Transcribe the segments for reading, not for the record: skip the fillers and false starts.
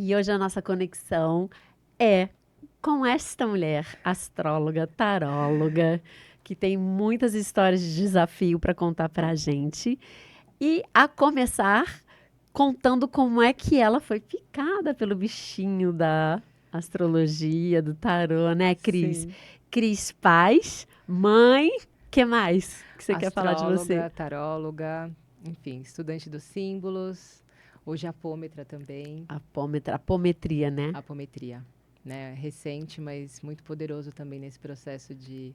E hoje a nossa conexão é com esta mulher, astróloga, taróloga, que tem muitas histórias de desafio para contar para a gente. E a começar contando como é que ela foi picada pelo bichinho da astrologia, do tarô, né, Cris? Sim. Cris Paz, mãe, que mais que você quer falar de você? Astróloga, taróloga, enfim, estudante dos símbolos, hoje apômetra também, Apometria, né? apometria, né? Recente, mas muito poderoso também nesse processo de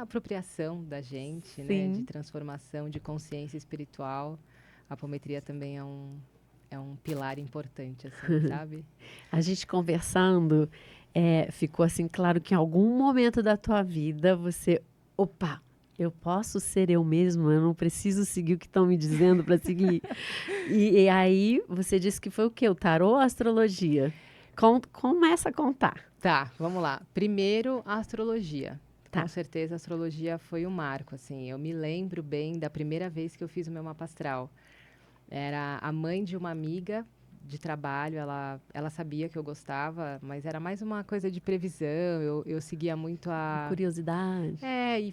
apropriação da gente, né? De Sim. transformação, de consciência espiritual. A apometria também é um pilar importante, assim, sabe? A gente conversando, ficou assim claro que em algum momento da tua vida você, opa, eu posso ser eu mesmo, eu não preciso seguir o que estão me dizendo para seguir. E aí você disse que foi o quê? O tarô ou a astrologia? Começa a contar. Tá, vamos lá. Primeiro, a astrologia. Com Tá. certeza, a astrologia foi um marco, assim. Eu me lembro bem da primeira vez que eu fiz o meu mapa astral. Era a mãe de uma amiga de trabalho, ela sabia que eu gostava, mas era mais uma coisa de previsão. Eu seguia muito a. Curiosidade.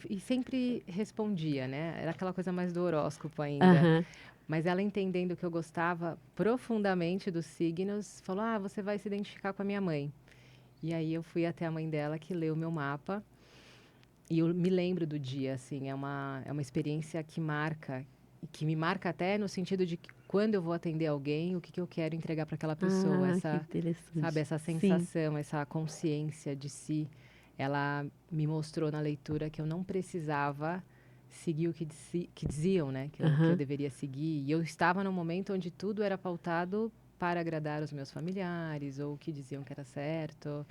E sempre respondia, né? Era aquela coisa mais do horóscopo ainda. Aham. Mas ela entendendo que eu gostava profundamente dos signos, falou: Ah, você vai se identificar com a minha mãe. E aí eu fui até a mãe dela que leu o meu mapa. E eu me lembro do dia, assim, é uma experiência que marca, e que me marca até no sentido de que quando eu vou atender alguém, o que eu quero entregar para aquela pessoa, Ah, que sabe, interessante. essa Sim. sensação, essa consciência de si. Ela me mostrou na leitura que eu não precisava seguir o que diziam, né, que eu Aham. deveria seguir. E eu estava num momento onde tudo era pautado para agradar os meus familiares, ou o que diziam que era certo.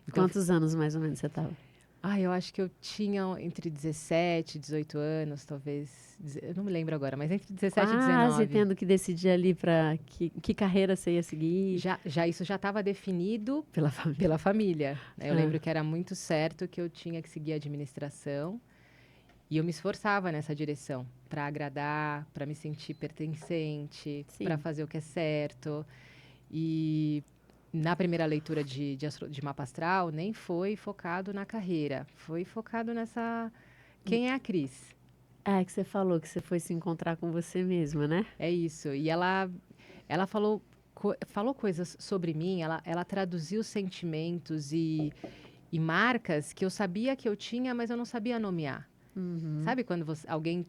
Então, Quantos anos mais ou menos você estava? eu acho que eu tinha entre 17 e 18 anos, talvez. Eu não me lembro agora, mas entre 17 e Quase 19. tendo que decidir ali para que carreira você ia seguir Isso já estava definido pela família. pela família, né? Eu Ah, lembro que era muito certo que eu tinha que seguir a administração. E eu me esforçava nessa direção, para agradar, para me sentir pertencente, para sim. fazer o que é certo. E na primeira leitura de mapa astral, nem foi focado na carreira, foi focado nessa. Quem é a Cris? É que você falou que você foi se encontrar com você mesma, né? É isso. E ela falou coisas sobre mim, ela traduziu sentimentos e marcas que eu sabia que eu tinha, mas eu não sabia nomear. Uhum. Sabe quando alguém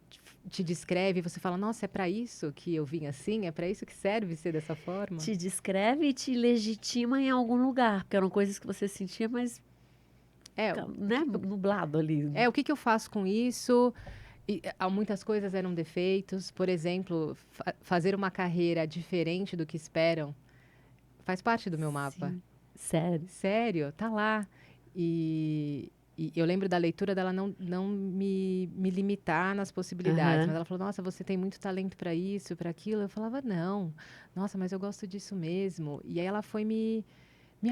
te descreve e você fala, nossa, é para isso que eu vim assim? É para isso que serve ser dessa forma? Te descreve e te legitima em algum lugar, porque eram coisas que você sentia, mas, É, né, nublado ali. o que eu faço com isso? E, muitas coisas eram defeitos. Por exemplo, fazer uma carreira diferente do que esperam faz parte do meu mapa. Sim. Sério. Sério, tá lá. E eu lembro da leitura dela não me limitar nas possibilidades, Aham. mas ela falou: Nossa, você tem muito talento para isso, para aquilo. Eu falava: Não, nossa, mas eu gosto disso mesmo. E aí ela foi me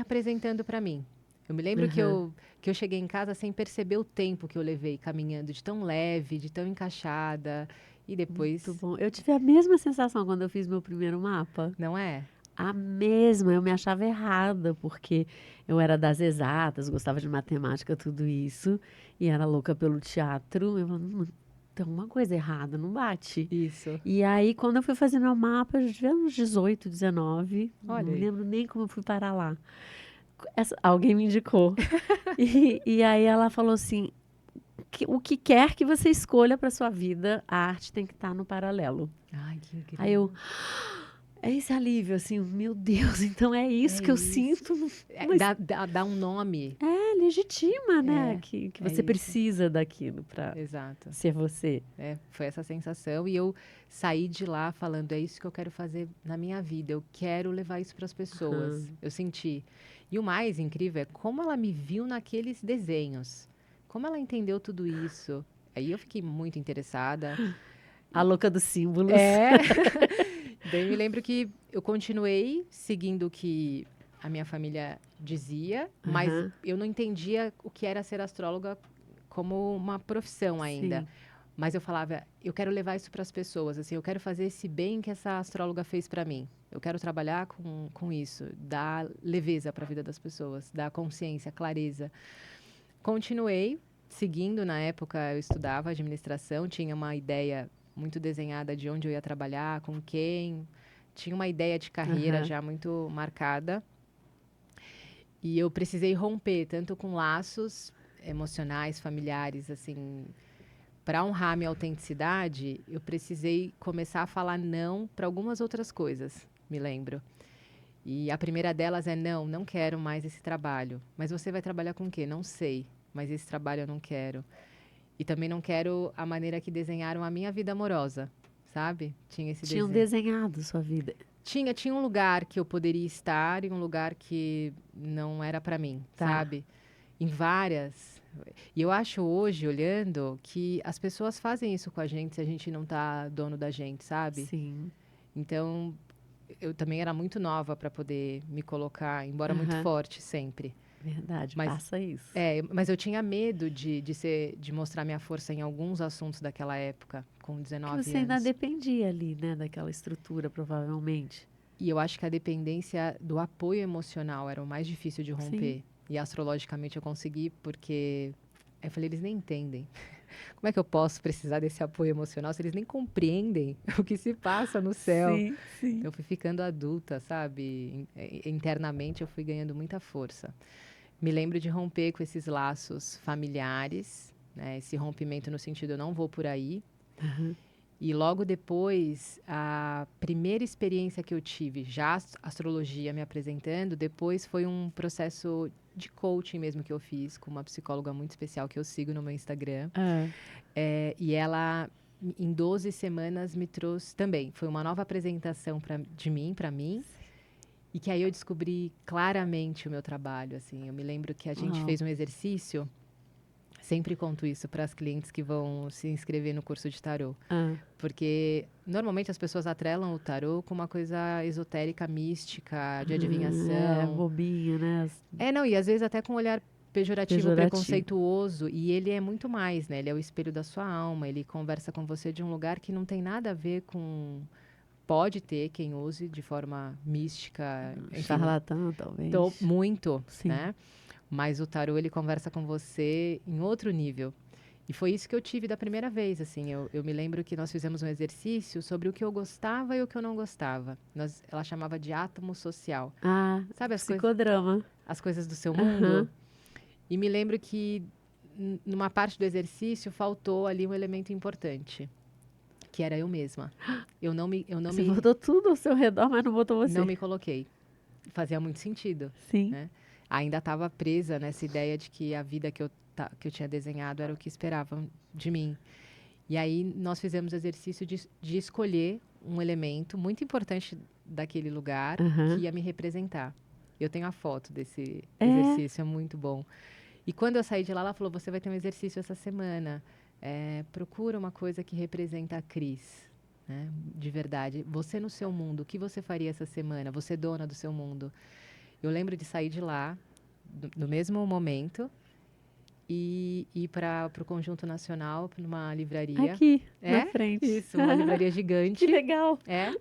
apresentando para mim. Eu me lembro Aham. que eu cheguei em casa sem perceber o tempo que eu levei caminhando, de tão leve, de tão encaixada. E Muito depois, bom. Eu tive a mesma sensação quando eu fiz meu primeiro mapa. não é? A mesma, eu me achava errada, porque eu era das exatas, gostava de matemática, tudo isso, e era louca pelo teatro. Eu falava, tem uma coisa errada, não bate. Isso. E aí, quando eu fui fazer meu mapa, eu já tinha uns 18, 19, não Olha me aí. lembro nem como eu fui parar lá. Alguém me indicou. E aí ela falou assim, o que quer que você escolha para sua vida, a arte tem que estar no paralelo. Ai, que Aí eu, incrível. é esse alívio, assim, meu Deus, então é isso É que eu isso. sinto. Mas Dá um nome. legitima, né? Que É você isso. precisa daquilo para Exato. ser você. Foi essa sensação. E eu saí de lá falando: é isso que eu quero fazer na minha vida. Eu quero levar isso para as pessoas. Aham. Eu senti. E o mais incrível é como ela me viu naqueles desenhos. Como ela entendeu tudo isso. Aí eu fiquei muito interessada. A louca dos símbolos. É. Daí me lembro que eu continuei seguindo o que a minha família dizia, mas Aham. eu não entendia o que era ser astróloga como uma profissão ainda. Sim. Mas eu falava, eu quero levar isso para as pessoas, assim, eu quero fazer esse bem que essa astróloga fez para mim. Eu quero trabalhar com isso, dar leveza para a vida das pessoas, dar consciência, clareza. Continuei seguindo, na época eu estudava administração, tinha uma ideia muito desenhada de onde eu ia trabalhar, com quem, tinha uma ideia de carreira já muito marcada. E eu precisei romper tanto com laços emocionais, familiares, assim, para honrar minha autenticidade, eu precisei começar a falar não para algumas outras coisas, me lembro. E a primeira delas é não, não quero mais esse trabalho. Mas você vai trabalhar com o quê? Não sei, mas esse trabalho eu não quero. E também não quero a maneira que desenharam a minha vida amorosa, sabe? Tinha esse Tinham desenho. desenhado sua vida. Tinha um lugar que eu poderia estar e um lugar que não era para mim, sabe? Em várias. E eu acho hoje, olhando, que as pessoas fazem isso com a gente se a gente não tá dono da gente, sabe? Sim. Então, eu também era muito nova para poder me colocar, embora muito forte sempre. Verdade, Mas, passa isso. mas eu tinha medo de mostrar minha força em alguns assuntos daquela época, com 19 Porque você ainda anos. dependia ali, né, daquela estrutura, provavelmente. E eu acho que a dependência do apoio emocional era o mais difícil de romper. Sim. E astrologicamente eu consegui, porque eu falei, eles nem entendem. Como é que eu posso precisar desse apoio emocional se eles nem compreendem o que se passa no céu? Sim, sim. Eu fui ficando adulta, sabe? Internamente eu fui ganhando muita força. Me lembro de romper com esses laços familiares, né? Esse rompimento no sentido, eu não vou por aí. E logo depois, a primeira experiência que eu tive, já astrologia me apresentando, depois foi um processo de coaching mesmo que eu fiz com uma psicóloga muito especial que eu sigo no meu Instagram. E ela, em 12 semanas, me trouxe também. Foi uma nova apresentação de mim, para mim. E que aí eu descobri claramente o meu trabalho, assim. Eu me lembro que a gente fez um exercício, sempre conto isso para as clientes que vão se inscrever no curso de tarô. Porque normalmente as pessoas atrelam o tarô com uma coisa esotérica, mística, de adivinhação. Bobinha, né? Não, e às vezes até com um olhar pejorativo, preconceituoso. E ele é muito mais, né? Ele é o espelho da sua alma, ele conversa com você de um lugar que não tem nada a ver com... Pode ter quem use de forma mística, enfim. Charlatã, talvez. Muito, Sim. né? Mas o tarô, ele conversa com você em outro nível. E foi isso que eu tive da primeira vez, assim. Eu me lembro que nós fizemos um exercício sobre o que eu gostava e o que eu não gostava. Ela chamava de átomo social. Sabe psicodrama. As coisas do seu mundo? E me lembro que numa parte do exercício faltou ali um elemento importante, que era eu mesma. Você botou tudo ao seu redor, mas não botou você. Não me coloquei. Fazia muito sentido. Sim. Né? Ainda estava presa nessa ideia de que a vida que eu tinha desenhado era o que esperavam de mim. E aí nós fizemos o exercício de escolher um elemento muito importante daquele lugar que ia me representar. Eu tenho a foto desse exercício, é muito bom. E quando eu saí de lá, ela falou, você vai ter um exercício essa semana. Procura uma coisa que representa a Cris. Né? De verdade. Você no seu mundo, o que você faria essa semana? Você dona do seu mundo. Eu lembro de sair de lá, no mesmo momento, e ir para o Conjunto Nacional, numa livraria. Aqui, na frente. Isso, uma livraria gigante. Que legal. Olha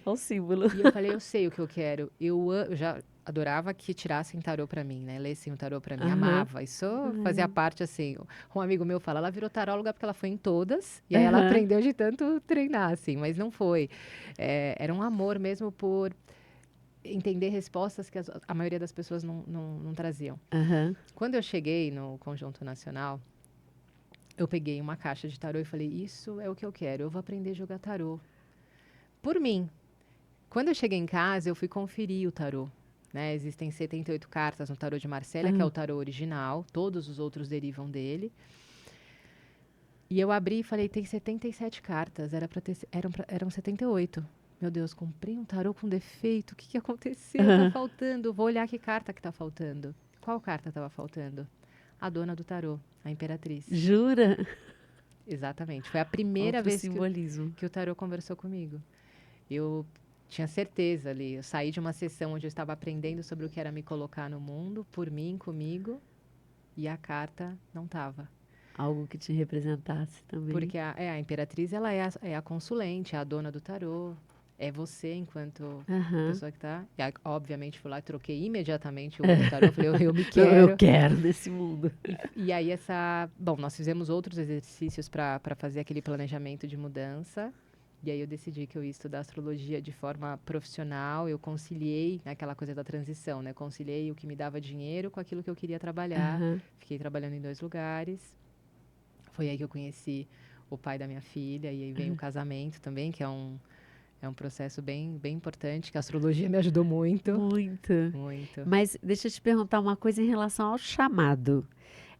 o símbolo. E eu falei, eu sei o que eu quero. Eu já adorava que tirassem tarô para mim, né? Lessem o tarô para mim, amava. Isso fazia parte, assim. Um amigo meu fala, ela virou taróloga porque ela foi em todas, e aí ela aprendeu de tanto treinar, assim, mas não foi. Era um amor mesmo por entender respostas que a maioria das pessoas não traziam. Quando eu cheguei no Conjunto Nacional, eu peguei uma caixa de tarô e falei, isso é o que eu quero, eu vou aprender a jogar tarô. Por mim. Quando eu cheguei em casa, eu fui conferir o tarô. Né? Existem 78 cartas no tarô de Marsella, que é o tarô original, todos os outros derivam dele. E eu abri e falei, tem 77 cartas, eram 78. Meu Deus, comprei um tarô com defeito, o que aconteceu? Tá faltando, vou olhar que carta que tá faltando. Qual carta estava faltando? A dona do tarô, a Imperatriz. Jura? Exatamente, foi a primeira vez que o tarô conversou comigo. Eu tinha certeza ali, eu saí de uma sessão onde eu estava aprendendo sobre o que era me colocar no mundo, por mim, comigo, e a carta não estava. Algo que te representasse também. Porque a Imperatriz, ela é a consulente, é a dona do tarô. É você enquanto Aham. pessoa que tá. E aí, obviamente, fui lá e troquei imediatamente o outro tarô. Falei, eu me Eu quero. quero nesse mundo. E aí, bom, nós fizemos outros exercícios para fazer aquele planejamento de mudança. E aí eu decidi que eu ia estudar astrologia de forma profissional. Eu conciliei aquela coisa da transição, né? Conciliei o que me dava dinheiro com aquilo que eu queria trabalhar. Aham. Fiquei trabalhando em 2 lugares. Foi aí que eu conheci o pai da minha filha. E aí vem o casamento também, que é um processo bem importante, que a astrologia me ajudou muito. Muito. Muito. Mas deixa eu te perguntar uma coisa em relação ao chamado.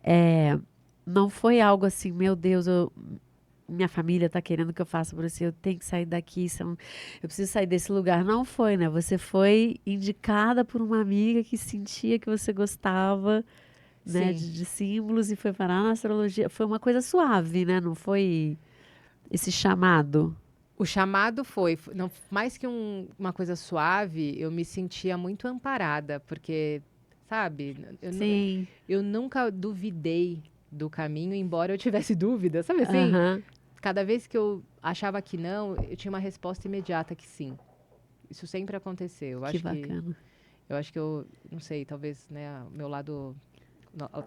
É, não foi algo assim, meu Deus, minha família está querendo que eu faça por você, eu tenho que sair daqui, eu preciso sair desse lugar. Não foi, né? Você foi indicada por uma amiga que sentia que você gostava, né, Sim. de símbolos e foi parar na astrologia. Foi uma coisa suave, né? Não foi esse chamado. O chamado não, mais que uma coisa suave, eu me sentia muito amparada, porque, sabe, Sim. eu nunca duvidei do caminho, embora eu tivesse dúvida, sabe assim? Aham. Cada vez que eu achava que não, eu tinha uma resposta imediata que sim. Isso sempre aconteceu. Que bacana. Eu acho que eu, não sei, talvez, né, o meu lado,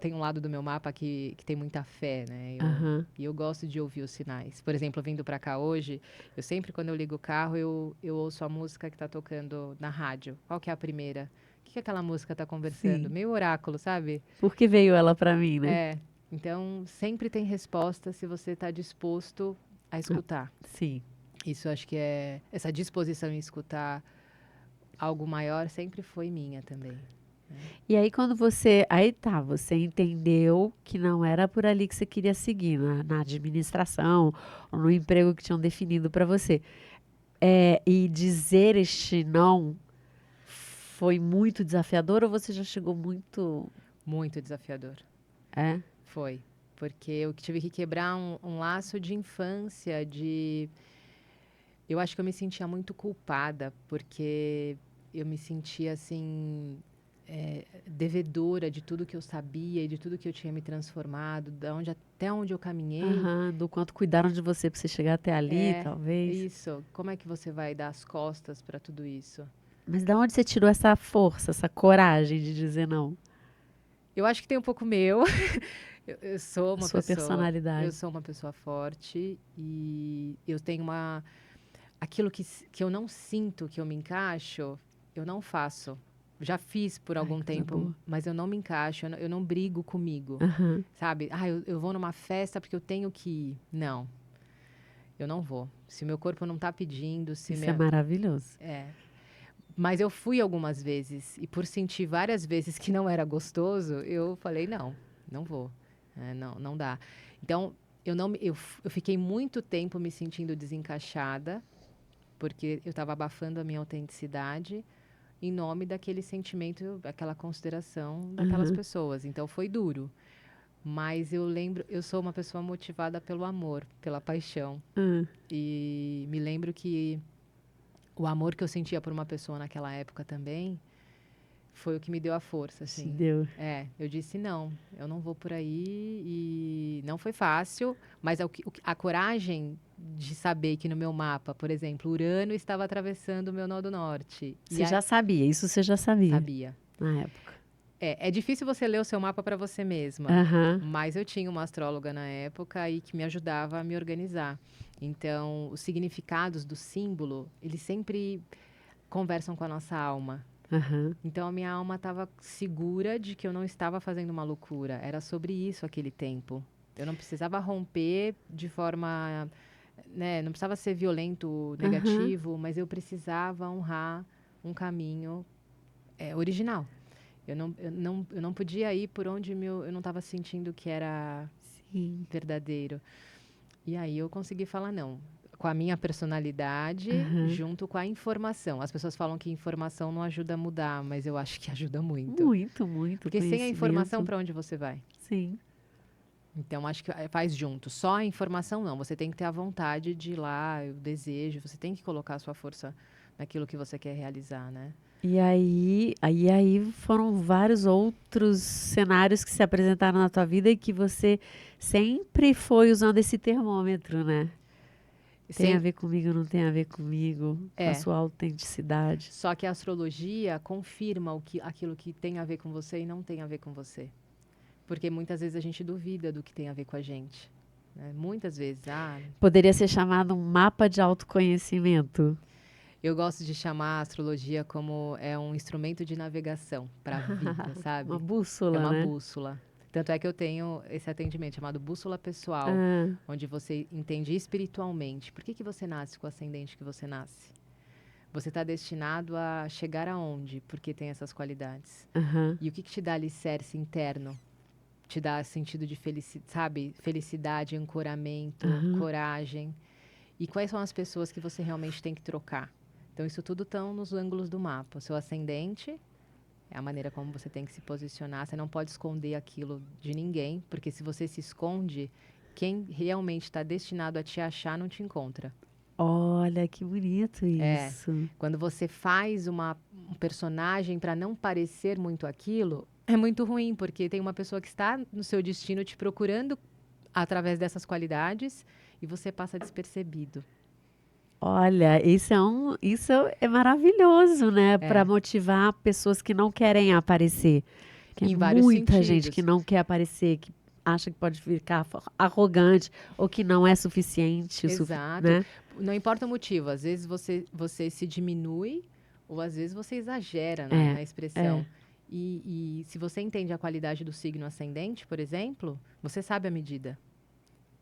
tem um lado do meu mapa que tem muita fé, né? Aham. E eu gosto de ouvir os sinais. Por exemplo, vindo para cá hoje, eu sempre, quando eu ligo o carro, eu ouço a música que está tocando na rádio. Qual que é a primeira? O que aquela música está conversando? Sim. Meio oráculo, sabe? Por que veio ela para mim, né? É. Então, sempre tem resposta se você está disposto a escutar. Sim. Isso acho que essa disposição em escutar algo maior sempre foi minha também. E aí quando você entendeu que não era por ali que você queria seguir, na administração, ou no emprego que tinham definido para você. E dizer este não foi muito desafiador ou você já chegou muito. Muito desafiador. É? Foi. Porque eu tive que quebrar um laço de infância, eu acho que eu me sentia muito culpada, porque eu me sentia, assim, devedora de tudo que eu sabia e de tudo que eu tinha me transformado, até onde eu caminhei. Aham, do quanto cuidaram de você para você chegar até ali, É, talvez. isso. Como é que você vai dar as costas para tudo isso? Mas da onde você tirou essa força, essa coragem de dizer não? Eu acho que tem um pouco meu. Eu sou A uma sua pessoa, eu personalidade. sou uma pessoa forte e eu tenho aquilo que eu não sinto que eu me encaixo, eu não faço. Já fiz por Ai, algum coisa tempo, boa. mas eu não me encaixo, eu não brigo comigo, Aham. sabe? Ah, eu vou numa festa porque eu tenho que ir. Não, eu não vou. Se o meu corpo não tá pedindo, Isso é maravilhoso. Mas eu fui algumas vezes e por sentir várias vezes que não era gostoso, eu falei não, não vou. Não, não dá. Então, eu não, me- eu fiquei muito tempo me sentindo desencaixada, porque eu estava abafando a minha autenticidade em nome daquele sentimento, daquela consideração daquelas Aham. pessoas. Então, foi duro. Mas eu lembro, eu sou uma pessoa motivada pelo amor, pela paixão. Ah, E me lembro que o amor que eu sentia por uma pessoa naquela época também foi o que me deu a força, te assim. deu. Eu disse não, eu não vou por aí e não foi fácil, mas a coragem de saber que no meu mapa, por exemplo, Urano estava atravessando o meu nó do norte. Você já sabia, isso você já sabia Sabia. na época. É difícil você ler o seu mapa para você mesma, Aham. mas eu tinha uma astróloga na época e que me ajudava a me organizar. Então, os significados do símbolo, eles sempre conversam com a nossa alma. Aham. Então, a minha alma estava segura de que eu não estava fazendo uma loucura. Era sobre isso aquele tempo. Eu não precisava romper de forma, né, não precisava ser violento, Aham. negativo, mas eu precisava honrar um caminho original. Eu não podia ir por onde eu não estava sentindo que era Sim. verdadeiro. E aí eu consegui falar não. Com a minha personalidade, Aham. junto com a informação. As pessoas falam que informação não ajuda a mudar, mas eu acho que ajuda muito. Muito, muito Porque sem a informação, conhecimento. para onde você vai? Sim. Então, acho que faz junto. Só a informação não. Você tem que ter a vontade de ir lá, o desejo. Você tem que colocar a sua força naquilo que você quer realizar, né? E aí foram vários outros cenários que se apresentaram na tua vida e que você sempre foi usando esse termômetro, né? Tem a Sem, ver comigo, não tem a ver comigo, a é. sua autenticidade. Só que a astrologia confirma aquilo que tem a ver com você e não tem a ver com você. Porque muitas vezes a gente duvida do que tem a ver com a gente. Né? Muitas vezes, Poderia ser chamado um mapa de autoconhecimento. eu gosto de chamar a astrologia como um instrumento de navegação para a vida, Uma sabe? É bússola, uma né? bússola. Tanto é que eu tenho esse atendimento chamado Bússola Pessoal, Ah, onde você entende espiritualmente por que você nasce com o ascendente que você nasce. Você está destinado a chegar aonde? Porque tem essas qualidades. aham, E o que te dá alicerce interno? Te dá sentido de felicidade, sabe? Felicidade, ancoramento, aham. coragem. E quais são as pessoas que você realmente tem que trocar? Então, isso tudo estão nos ângulos do mapa. O seu ascendente é a maneira como você tem que se posicionar. Você não pode esconder aquilo de ninguém, porque se você se esconde, quem realmente está destinado a te achar não te encontra. Olha, que bonito É. isso. Quando você faz um personagem para não parecer muito aquilo, é muito ruim, porque tem uma pessoa que está no seu destino te procurando através dessas qualidades e você passa despercebido. Olha, isso é maravilhoso, né? Para É, motivar pessoas que não querem aparecer. Que é em vários muita gente que sentidos. não quer aparecer, que acha que pode ficar arrogante ou que não é suficiente, Exato. né? Não importa o motivo, às vezes você se diminui ou às vezes você exagera É, na é. expressão. E se você entende a qualidade do signo ascendente, por exemplo, você sabe a medida.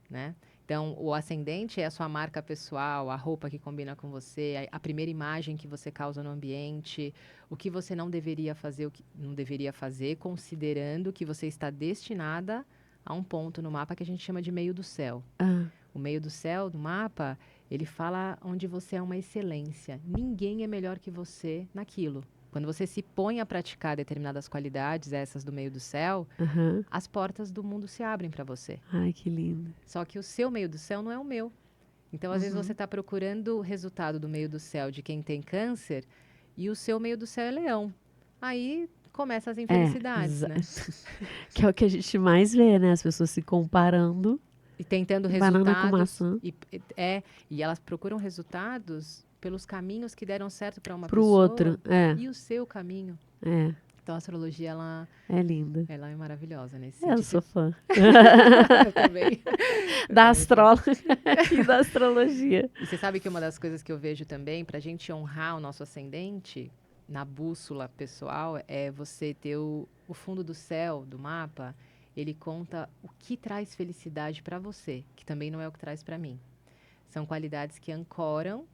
Né? Então, o ascendente é a sua marca pessoal, a roupa que combina com você, a primeira imagem que você causa no ambiente, o que você não deveria fazer, o que não deveria fazer, considerando que você está destinada a um ponto no mapa que a gente chama de meio do céu. Ah, O meio do céu, do mapa, ele fala onde você é uma excelência. Ninguém é melhor que você naquilo. Quando você se põe a praticar determinadas qualidades, essas do meio do céu, aham. as portas do mundo se abrem para você. Ai, que lindo. Só que o seu meio do céu não é o meu. Então, às vezes, você Uhum. está procurando o resultado do meio do céu de quem tem câncer e o seu meio do céu é leão. Aí começa as É, infelicidades, né? que é o que a gente mais vê, né? As pessoas se comparando. E tentando Banana com resultados. maçã. E elas procuram resultados pelos caminhos que deram certo para uma Pro outro. pessoa e o seu caminho. É, Então, a astrologia, é linda. ela é maravilhosa nesse Eu sentido. sou fã. Eu também. Eu Da também sou. astróloga e da astrologia. E você sabe que uma das coisas que eu vejo também, para a gente honrar o nosso ascendente, na bússola pessoal, é você ter o fundo do céu, do mapa, ele conta o que traz felicidade para você, que também não é o que traz para mim. São qualidades que ancoram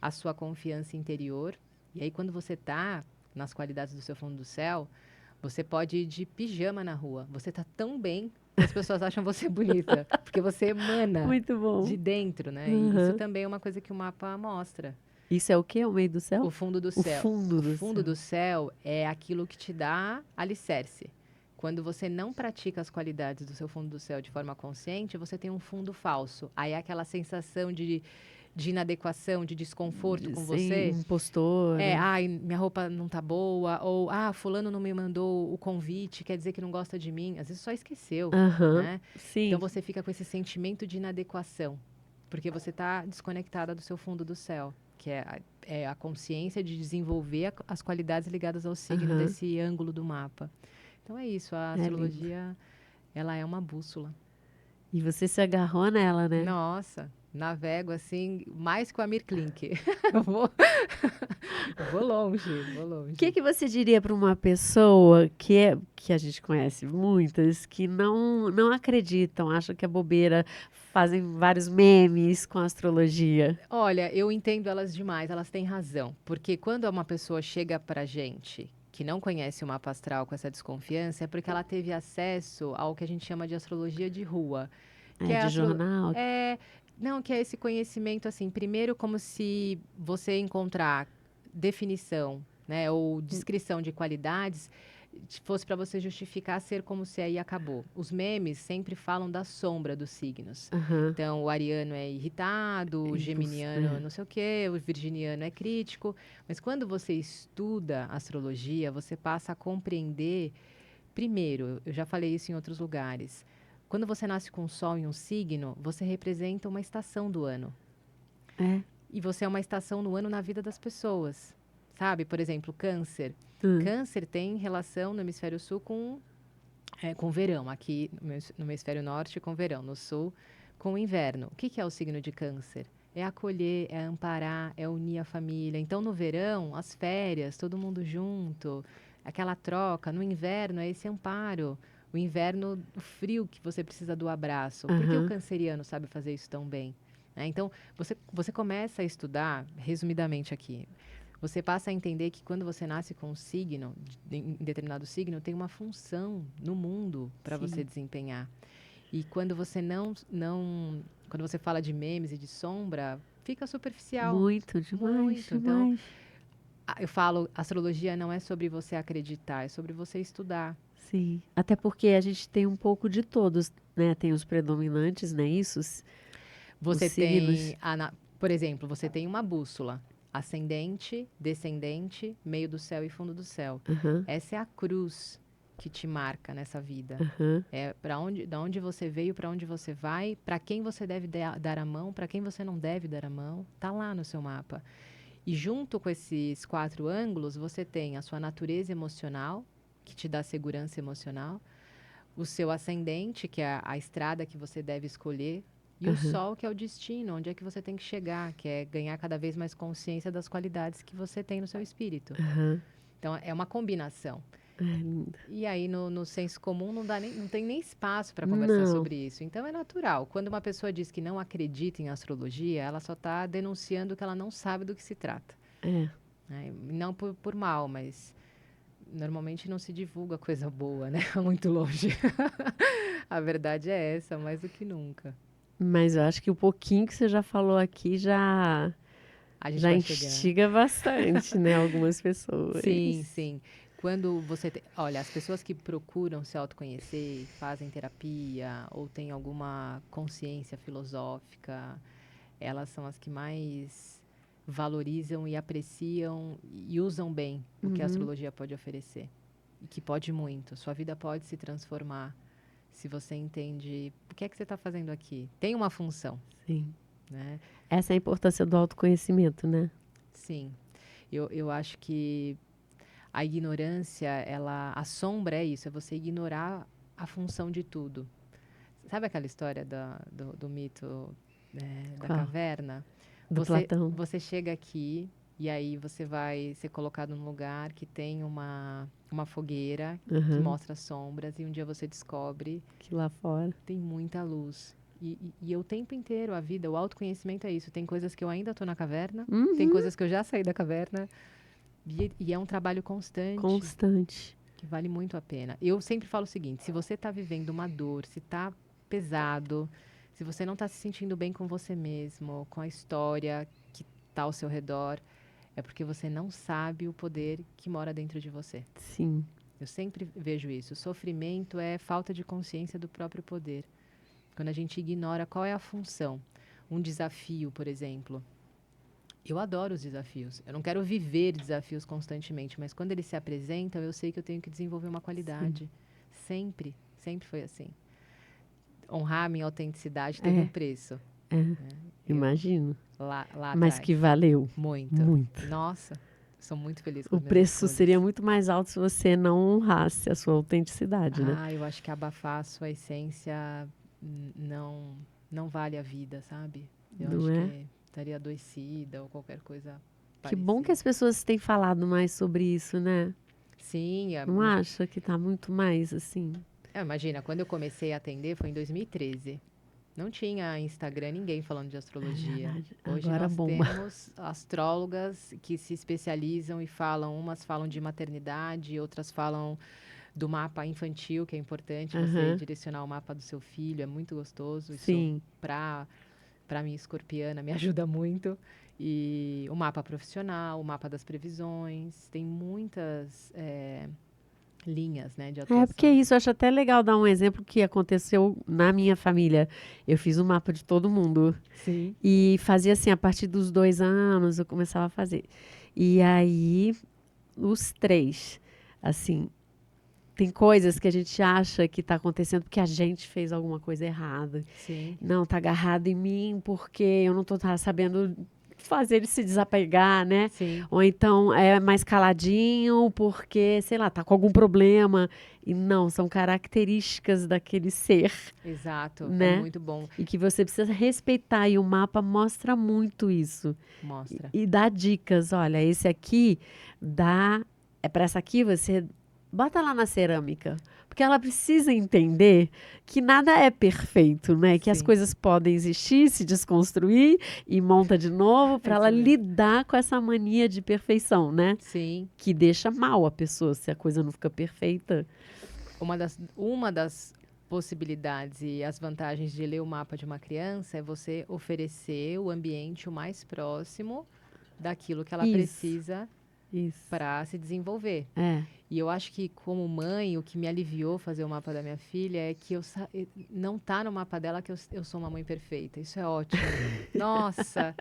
a sua confiança interior. E aí, quando você tá nas qualidades do seu fundo do céu, você pode ir de pijama na rua. Você tá tão bem que as pessoas acham você bonita, porque você emana Muito bom. de dentro, né? E isso Uhum. também é uma coisa que o mapa mostra. Isso é o quê? O meio do céu? O fundo do O céu. fundo O do fundo céu. do céu é aquilo que te dá alicerce. Quando você não pratica as qualidades do seu fundo do céu de forma consciente, você tem um fundo falso. Aí é aquela sensação de inadequação, de desconforto com Sem você. impostora. Ai, minha roupa não tá boa, ou fulano não me mandou o convite, quer dizer que não gosta de mim. Às vezes só esqueceu, Aham. né? Então Sim. você fica com esse sentimento de inadequação, porque você tá desconectada do seu fundo do céu, que é a consciência de desenvolver as qualidades ligadas ao signo Aham. desse ângulo do mapa. Então é isso, a É lindo. astrologia, ela é uma bússola. E você se agarrou nela, né? Nossa, navego assim, mais que o Amir Klink. Eu vou, vou longe, vou O longe. que você diria para uma pessoa que a gente conhece muitas, que não acreditam, acham que é bobeira, fazem vários memes com astrologia? Olha, eu entendo elas demais, elas têm razão. Porque quando uma pessoa chega pra gente que não conhece o mapa astral com essa desconfiança, é porque ela teve acesso ao que a gente chama de astrologia de rua. Que É, é, de jornal? não, que é esse conhecimento, assim, primeiro como se você encontrar definição, né, ou descrição de qualidades, fosse para você justificar ser como se aí acabou. Os memes sempre falam da sombra dos signos. Aham. Então, o ariano é irritado, o geminiano É. não sei o quê, o virginiano é crítico. Mas quando você estuda astrologia, você passa a compreender, primeiro, eu já falei isso em outros lugares, Quando você nasce com um sol em um signo, você representa uma estação do ano. É. E você é uma estação no ano na vida das pessoas. Sabe? Por exemplo, câncer. Câncer tem relação no hemisfério sul com verão. Aqui no hemisfério norte, com verão. No sul, com inverno. O que é o signo de câncer? É acolher, é amparar, é unir a família. Então, no verão, as férias, todo mundo junto, aquela troca. No inverno, é esse amparo. O inverno, o frio que você precisa do abraço. Por que o canceriano sabe fazer isso tão bem? Então, você começa a estudar, resumidamente aqui, você passa a entender que quando você nasce com um signo, em determinado signo, tem uma função no mundo para você desempenhar. E quando você quando você fala de memes e de sombra, fica superficial. Muito, demais, Muito. demais. Então, eu falo, astrologia não é sobre você acreditar, é sobre você estudar. Sim, até porque a gente tem um pouco de todos, né? Tem os predominantes, né? Isso, Você os signos. tem, por exemplo, você tem uma bússola. Ascendente, descendente, meio do céu e fundo do céu. Essa é a cruz que te marca nessa vida. É da onde você veio, para onde você vai, para quem você deve dar a mão, para quem você não deve dar a mão, tá lá no seu mapa. E junto com esses 4 ângulos, você tem a sua natureza emocional, que te dá segurança emocional, o seu ascendente, que é a estrada que você deve escolher, e o sol, que é o destino, onde é que você tem que chegar, que é ganhar cada vez mais consciência das qualidades que você tem no seu espírito. Então, é uma combinação. E aí, no senso comum, não tem nem espaço para conversar sobre isso. Então, é natural. Quando uma pessoa diz que não acredita em astrologia, ela só está denunciando que ela não sabe do que se trata. Não por mal, mas normalmente não se divulga coisa boa, né? Muito longe. A verdade é essa, mais do que nunca. Mas eu acho que o pouquinho que você já falou aqui já instiga bastante, né? Algumas pessoas. Sim, sim. Quando você... Olha, as pessoas que procuram se autoconhecer, fazem terapia ou têm alguma consciência filosófica, elas são as que mais valorizam e apreciam e usam bem o que a astrologia pode oferecer. E que pode muito. Sua vida pode se transformar se você entende o que é que você está fazendo aqui. Tem uma função. Sim. Né? Essa é a importância do autoconhecimento, né? Sim. Eu acho que a ignorância, a sombra é isso, é você ignorar a função de tudo. Sabe aquela história do mito da caverna? Do Platão. Você chega aqui e aí você vai ser colocado num lugar que tem uma fogueira que mostra sombras e um dia você descobre que lá fora tem muita luz. E o tempo inteiro, a vida, o autoconhecimento é isso. Tem coisas que eu ainda estou na caverna, tem coisas que eu já saí da caverna. E é um trabalho constante. Constante. Que vale muito a pena. Eu sempre falo o seguinte, se você está vivendo uma dor, se está pesado, se você não está se sentindo bem com você mesmo, com a história que está ao seu redor, é porque você não sabe o poder que mora dentro de você. Sim. Eu sempre vejo isso. O sofrimento é falta de consciência do próprio poder. Quando a gente ignora qual é a função. Um desafio, por exemplo. Eu adoro os desafios. Eu não quero viver desafios constantemente, mas quando eles se apresentam, eu sei que eu tenho que desenvolver uma qualidade. Sim. Sempre foi assim. Honrar a minha autenticidade teve um preço. Imagino. Lá mas atrás. Que valeu. Muito. Nossa, sou muito feliz com o preço seria muito mais alto se você não honrasse a sua autenticidade, né? Eu acho que abafar a sua essência não vale a vida, sabe? Eu não acho que estaria adoecida ou qualquer coisa parecida. Que bom que as pessoas têm falado mais sobre isso, né? Sim. Não acha que está muito mais assim? Imagina, quando eu comecei a atender foi em 2013. Não tinha Instagram, ninguém falando de astrologia. Hoje agora nós bomba. temos astrólogas que se especializam e falam, umas falam de maternidade, outras falam do mapa infantil, que é importante você direcionar o mapa do seu filho, é muito gostoso. Sim. Isso para mim, escorpiana, me ajuda muito. E o mapa profissional, o mapa das previsões, tem muitas linhas, né, de atuação. Porque isso, eu acho até legal dar um exemplo que aconteceu na minha família. Eu fiz um mapa de todo mundo. Sim. E fazia assim, a partir dos 2 anos, eu começava a fazer. E aí, os 3, assim, tem coisas que a gente acha que está acontecendo porque a gente fez alguma coisa errada. Sim, Não, tá agarrado em mim porque eu não tô sabendo fazer ele se desapegar, né? sim, Ou então é mais caladinho porque, sei lá, tá com algum problema. E não, são características daquele ser, exato. É né? muito bom. E que você precisa respeitar. E o mapa mostra muito isso. Mostra. E dá dicas. Olha, esse aqui dá. É para essa aqui você bota lá na cerâmica. Porque ela precisa entender que nada é perfeito, né? Que as Sim, coisas podem existir, se desconstruir e monta de novo é para ela isso mesmo. lidar com essa mania de perfeição, né? Sim. Que deixa mal a pessoa se a coisa não fica perfeita. Uma das possibilidades e as vantagens de ler o mapa de uma criança é você oferecer o ambiente o mais próximo daquilo que ela Isso, precisa isso. para se desenvolver. É. E eu acho que, como mãe, o que me aliviou fazer o mapa da minha filha é que não tá no mapa dela que eu sou uma mãe perfeita. Isso é ótimo. Nossa!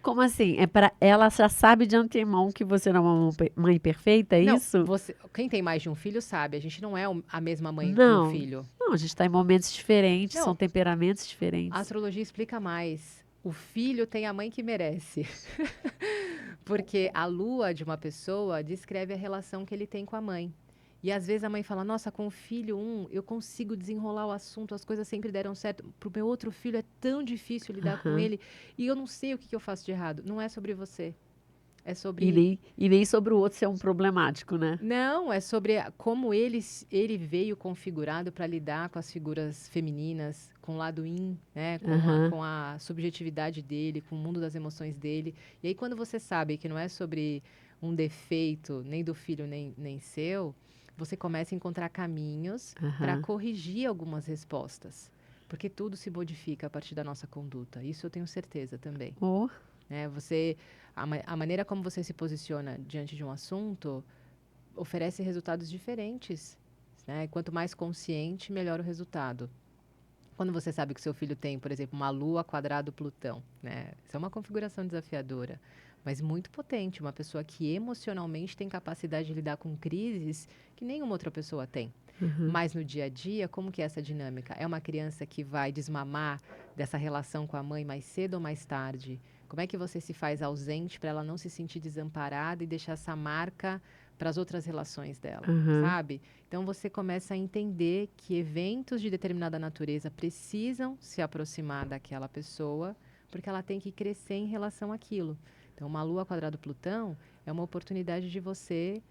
Como assim? É para ela já sabe de antemão que você não é uma mãe perfeita, é Não, isso? quem tem mais de um filho sabe, a gente não é a mesma mãe para um Não. filho. Não, a gente está em momentos diferentes, são Não, temperamentos a diferentes. astrologia explica mais. O filho tem a mãe que merece. Porque a lua de uma pessoa descreve a relação que ele tem com a mãe. E às vezes a mãe fala: Nossa, com o filho eu consigo desenrolar o assunto, as coisas sempre deram certo. Pro meu outro filho é tão difícil lidar com Aham. ele e eu não sei o que eu faço de errado. Não é sobre você. É E sobre. nem sobre o outro ser um problemático, né? Não, é sobre como ele veio configurado para lidar com as figuras femininas, com o lado yin, né? Aham. Com a subjetividade dele, com o mundo das emoções dele. E aí, quando você sabe que não é sobre um defeito, nem do filho, nem seu, você começa a encontrar caminhos para Aham. corrigir algumas respostas. Porque tudo se modifica a partir da nossa conduta. Isso eu tenho certeza também. Oh, Né? A maneira como você se posiciona diante de um assunto oferece resultados diferentes. Né? Quanto mais consciente, melhor o resultado. Quando você sabe que seu filho tem, por exemplo, uma Lua quadrado Plutão, né? Isso é uma configuração desafiadora, mas muito potente. Uma pessoa que emocionalmente tem capacidade de lidar com crises que nenhuma outra pessoa tem. uhum. Mas no dia a dia, como que é essa dinâmica? É uma criança que vai desmamar dessa relação com a mãe mais cedo ou mais tarde? Como é que você se faz ausente para ela não se sentir desamparada e deixar essa marca para as outras relações dela, Aham. sabe? Então você começa a entender que eventos de determinada natureza precisam se aproximar daquela pessoa, porque ela tem que crescer em relação àquilo. Então, uma Lua quadrado Plutão é uma oportunidade de você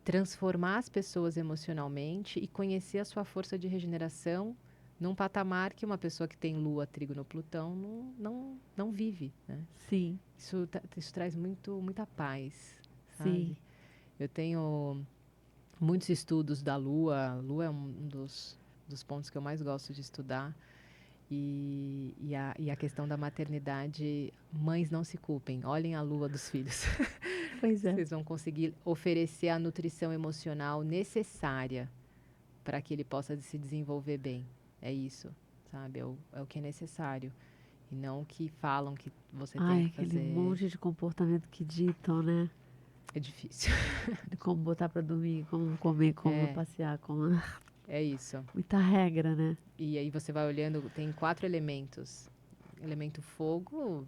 transformar as pessoas emocionalmente e conhecer a sua força de regeneração num patamar que uma pessoa que tem Lua, Trigo no Plutão não vive, né? Sim, Isso traz muita paz, sim. sabe? Eu tenho muitos estudos da Lua. A Lua é um dos pontos que eu mais gosto de estudar. E a questão da maternidade, mães não se culpem, olhem a Lua dos filhos. Pois é. Vocês vão conseguir oferecer a nutrição emocional necessária para que ele possa se desenvolver bem. É isso, sabe? É o que é necessário. E não o que falam que você tem Ai, que aquele fazer. monte de comportamento que ditam, né? É difícil. De como botar pra dormir, como comer, como É, passear, como... é isso. Muita regra, né? E aí você vai olhando, tem 4 elementos. Elemento fogo,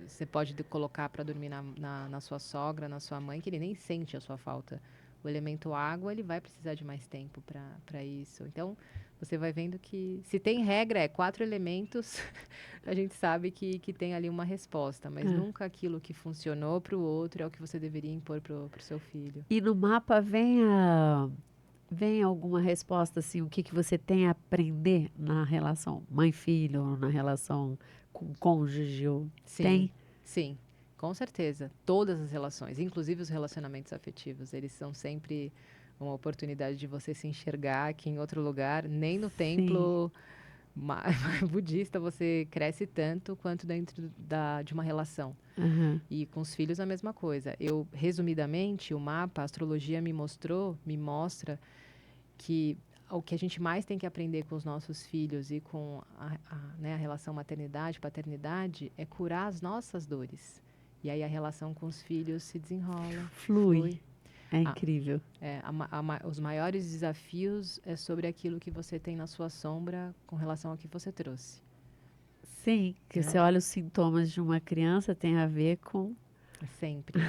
você pode colocar para dormir na sua sogra, na sua mãe, que ele nem sente a sua falta. O elemento água, ele vai precisar de mais tempo para isso. Então, você vai vendo que se tem regra, é 4 elementos, a gente sabe que tem ali uma resposta, mas É. nunca aquilo que funcionou para o outro é o que você deveria impor para o seu filho. E no mapa vem alguma resposta assim, o que que você tem a aprender na relação mãe-filho, ou na relação com cônjuge? Sim, Tem? sim, com certeza. Todas as relações, inclusive os relacionamentos afetivos, eles são sempre uma oportunidade de você se enxergar aqui em outro lugar. Nem no Sim. templo ma- budista você cresce tanto quanto dentro de uma relação. Aham. E com os filhos a mesma coisa. Eu, resumidamente, o mapa, a astrologia me mostra que o que a gente mais tem que aprender com os nossos filhos e com né, a relação maternidade, paternidade, é curar as nossas dores. E aí a relação com os filhos se desenrola, Flui. flui. É incrível. Os maiores desafios é sobre aquilo que você tem na sua sombra com relação ao que você trouxe. Sim, que Né? você olha os sintomas de uma criança tem a ver com Sempre.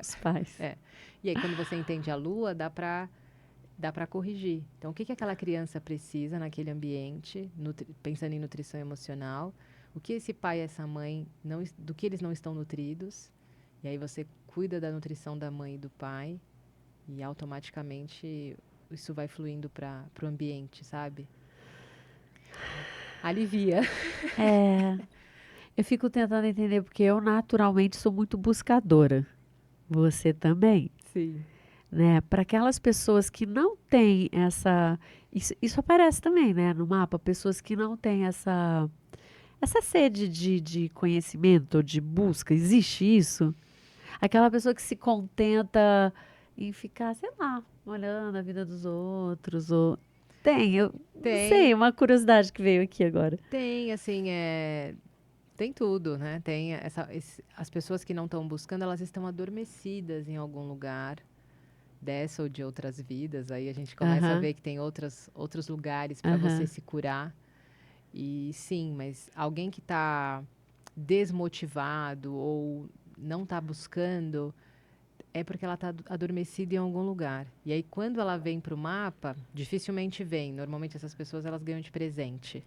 os pais. E aí, quando você entende a lua, dá para corrigir. Então, o que aquela criança precisa naquele ambiente, pensando em nutrição emocional, o que esse pai e essa mãe, do que eles não estão nutridos, e aí você cuida da nutrição da mãe e do pai, e automaticamente isso vai fluindo para o ambiente, sabe? Alivia. Eu fico tentando entender porque eu naturalmente sou muito buscadora. Você também, Sim. né? Para aquelas pessoas que não têm essa, isso aparece também, né, no mapa, pessoas que não têm essa sede de conhecimento, de busca. Existe isso? Aquela pessoa que se contenta em ficar, sei lá, olhando a vida dos outros, ou eu não sei, Tem, uma curiosidade que veio aqui agora. assim, tem tudo, né? Tem as pessoas que não estão buscando, elas estão adormecidas em algum lugar dessa ou de outras vidas. Aí a gente começa a Aham, ver que tem outros lugares para você aham. se curar. E sim, mas alguém que está desmotivado ou não está buscando, é porque ela está adormecida em algum lugar. E aí, quando ela vem para o mapa, dificilmente vem. Normalmente, essas pessoas elas ganham de presente.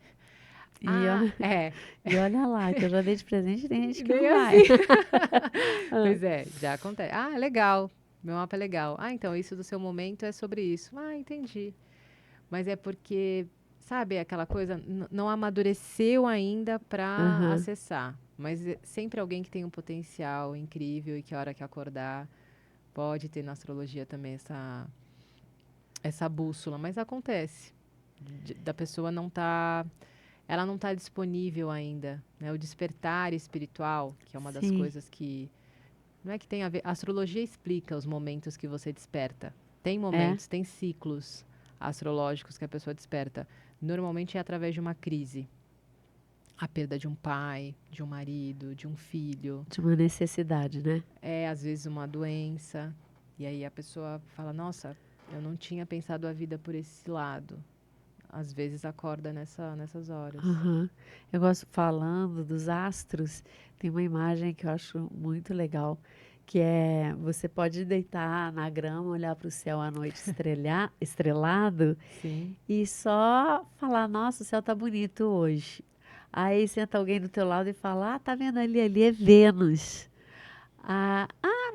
E, ó, É. e olha lá, que eu já dei de presente, tem gente que Nem não vai. assim. Ah, Pois é, já acontece. Ah, legal. Meu mapa é legal. Ah, então isso do seu momento é sobre isso. Ah, entendi. Mas é porque, sabe, aquela coisa não amadureceu ainda para aham, acessar. Mas é sempre alguém que tem um potencial incrível e que a hora que acordar pode ter na astrologia também essa bússola. Mas acontece da pessoa não tá, ela não está disponível ainda, né? O despertar espiritual, que é uma das sim, coisas que não é que tem a ver. A astrologia explica os momentos que você desperta. Tem é momentos, tem ciclos astrológicos que a pessoa desperta. Normalmente é através de uma crise. A perda de um pai, de um marido, de um filho. de uma necessidade, né? É, às vezes, uma doença. E aí a pessoa fala: Nossa, eu não tinha pensado a vida por esse lado. Às vezes acorda nessas horas. Aham. Eu gosto falando dos astros, tem uma imagem que eu acho muito legal, que é você pode deitar na grama, olhar para o céu à noite estrelado Sim. e só falar, nossa, o céu tá bonito hoje. Aí senta alguém do teu lado e fala, ah, tá vendo ali, ali é Vênus.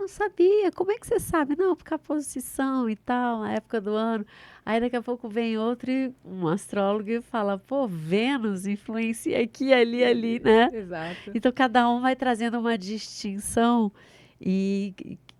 Não sabia. Como é que você sabe? Não, porque a posição e tal, a época do ano. Aí daqui a pouco vem outro, um astrólogo e fala, pô, Vênus influencia aqui, ali, ali, né? Exato. Então cada um vai trazendo uma distinção e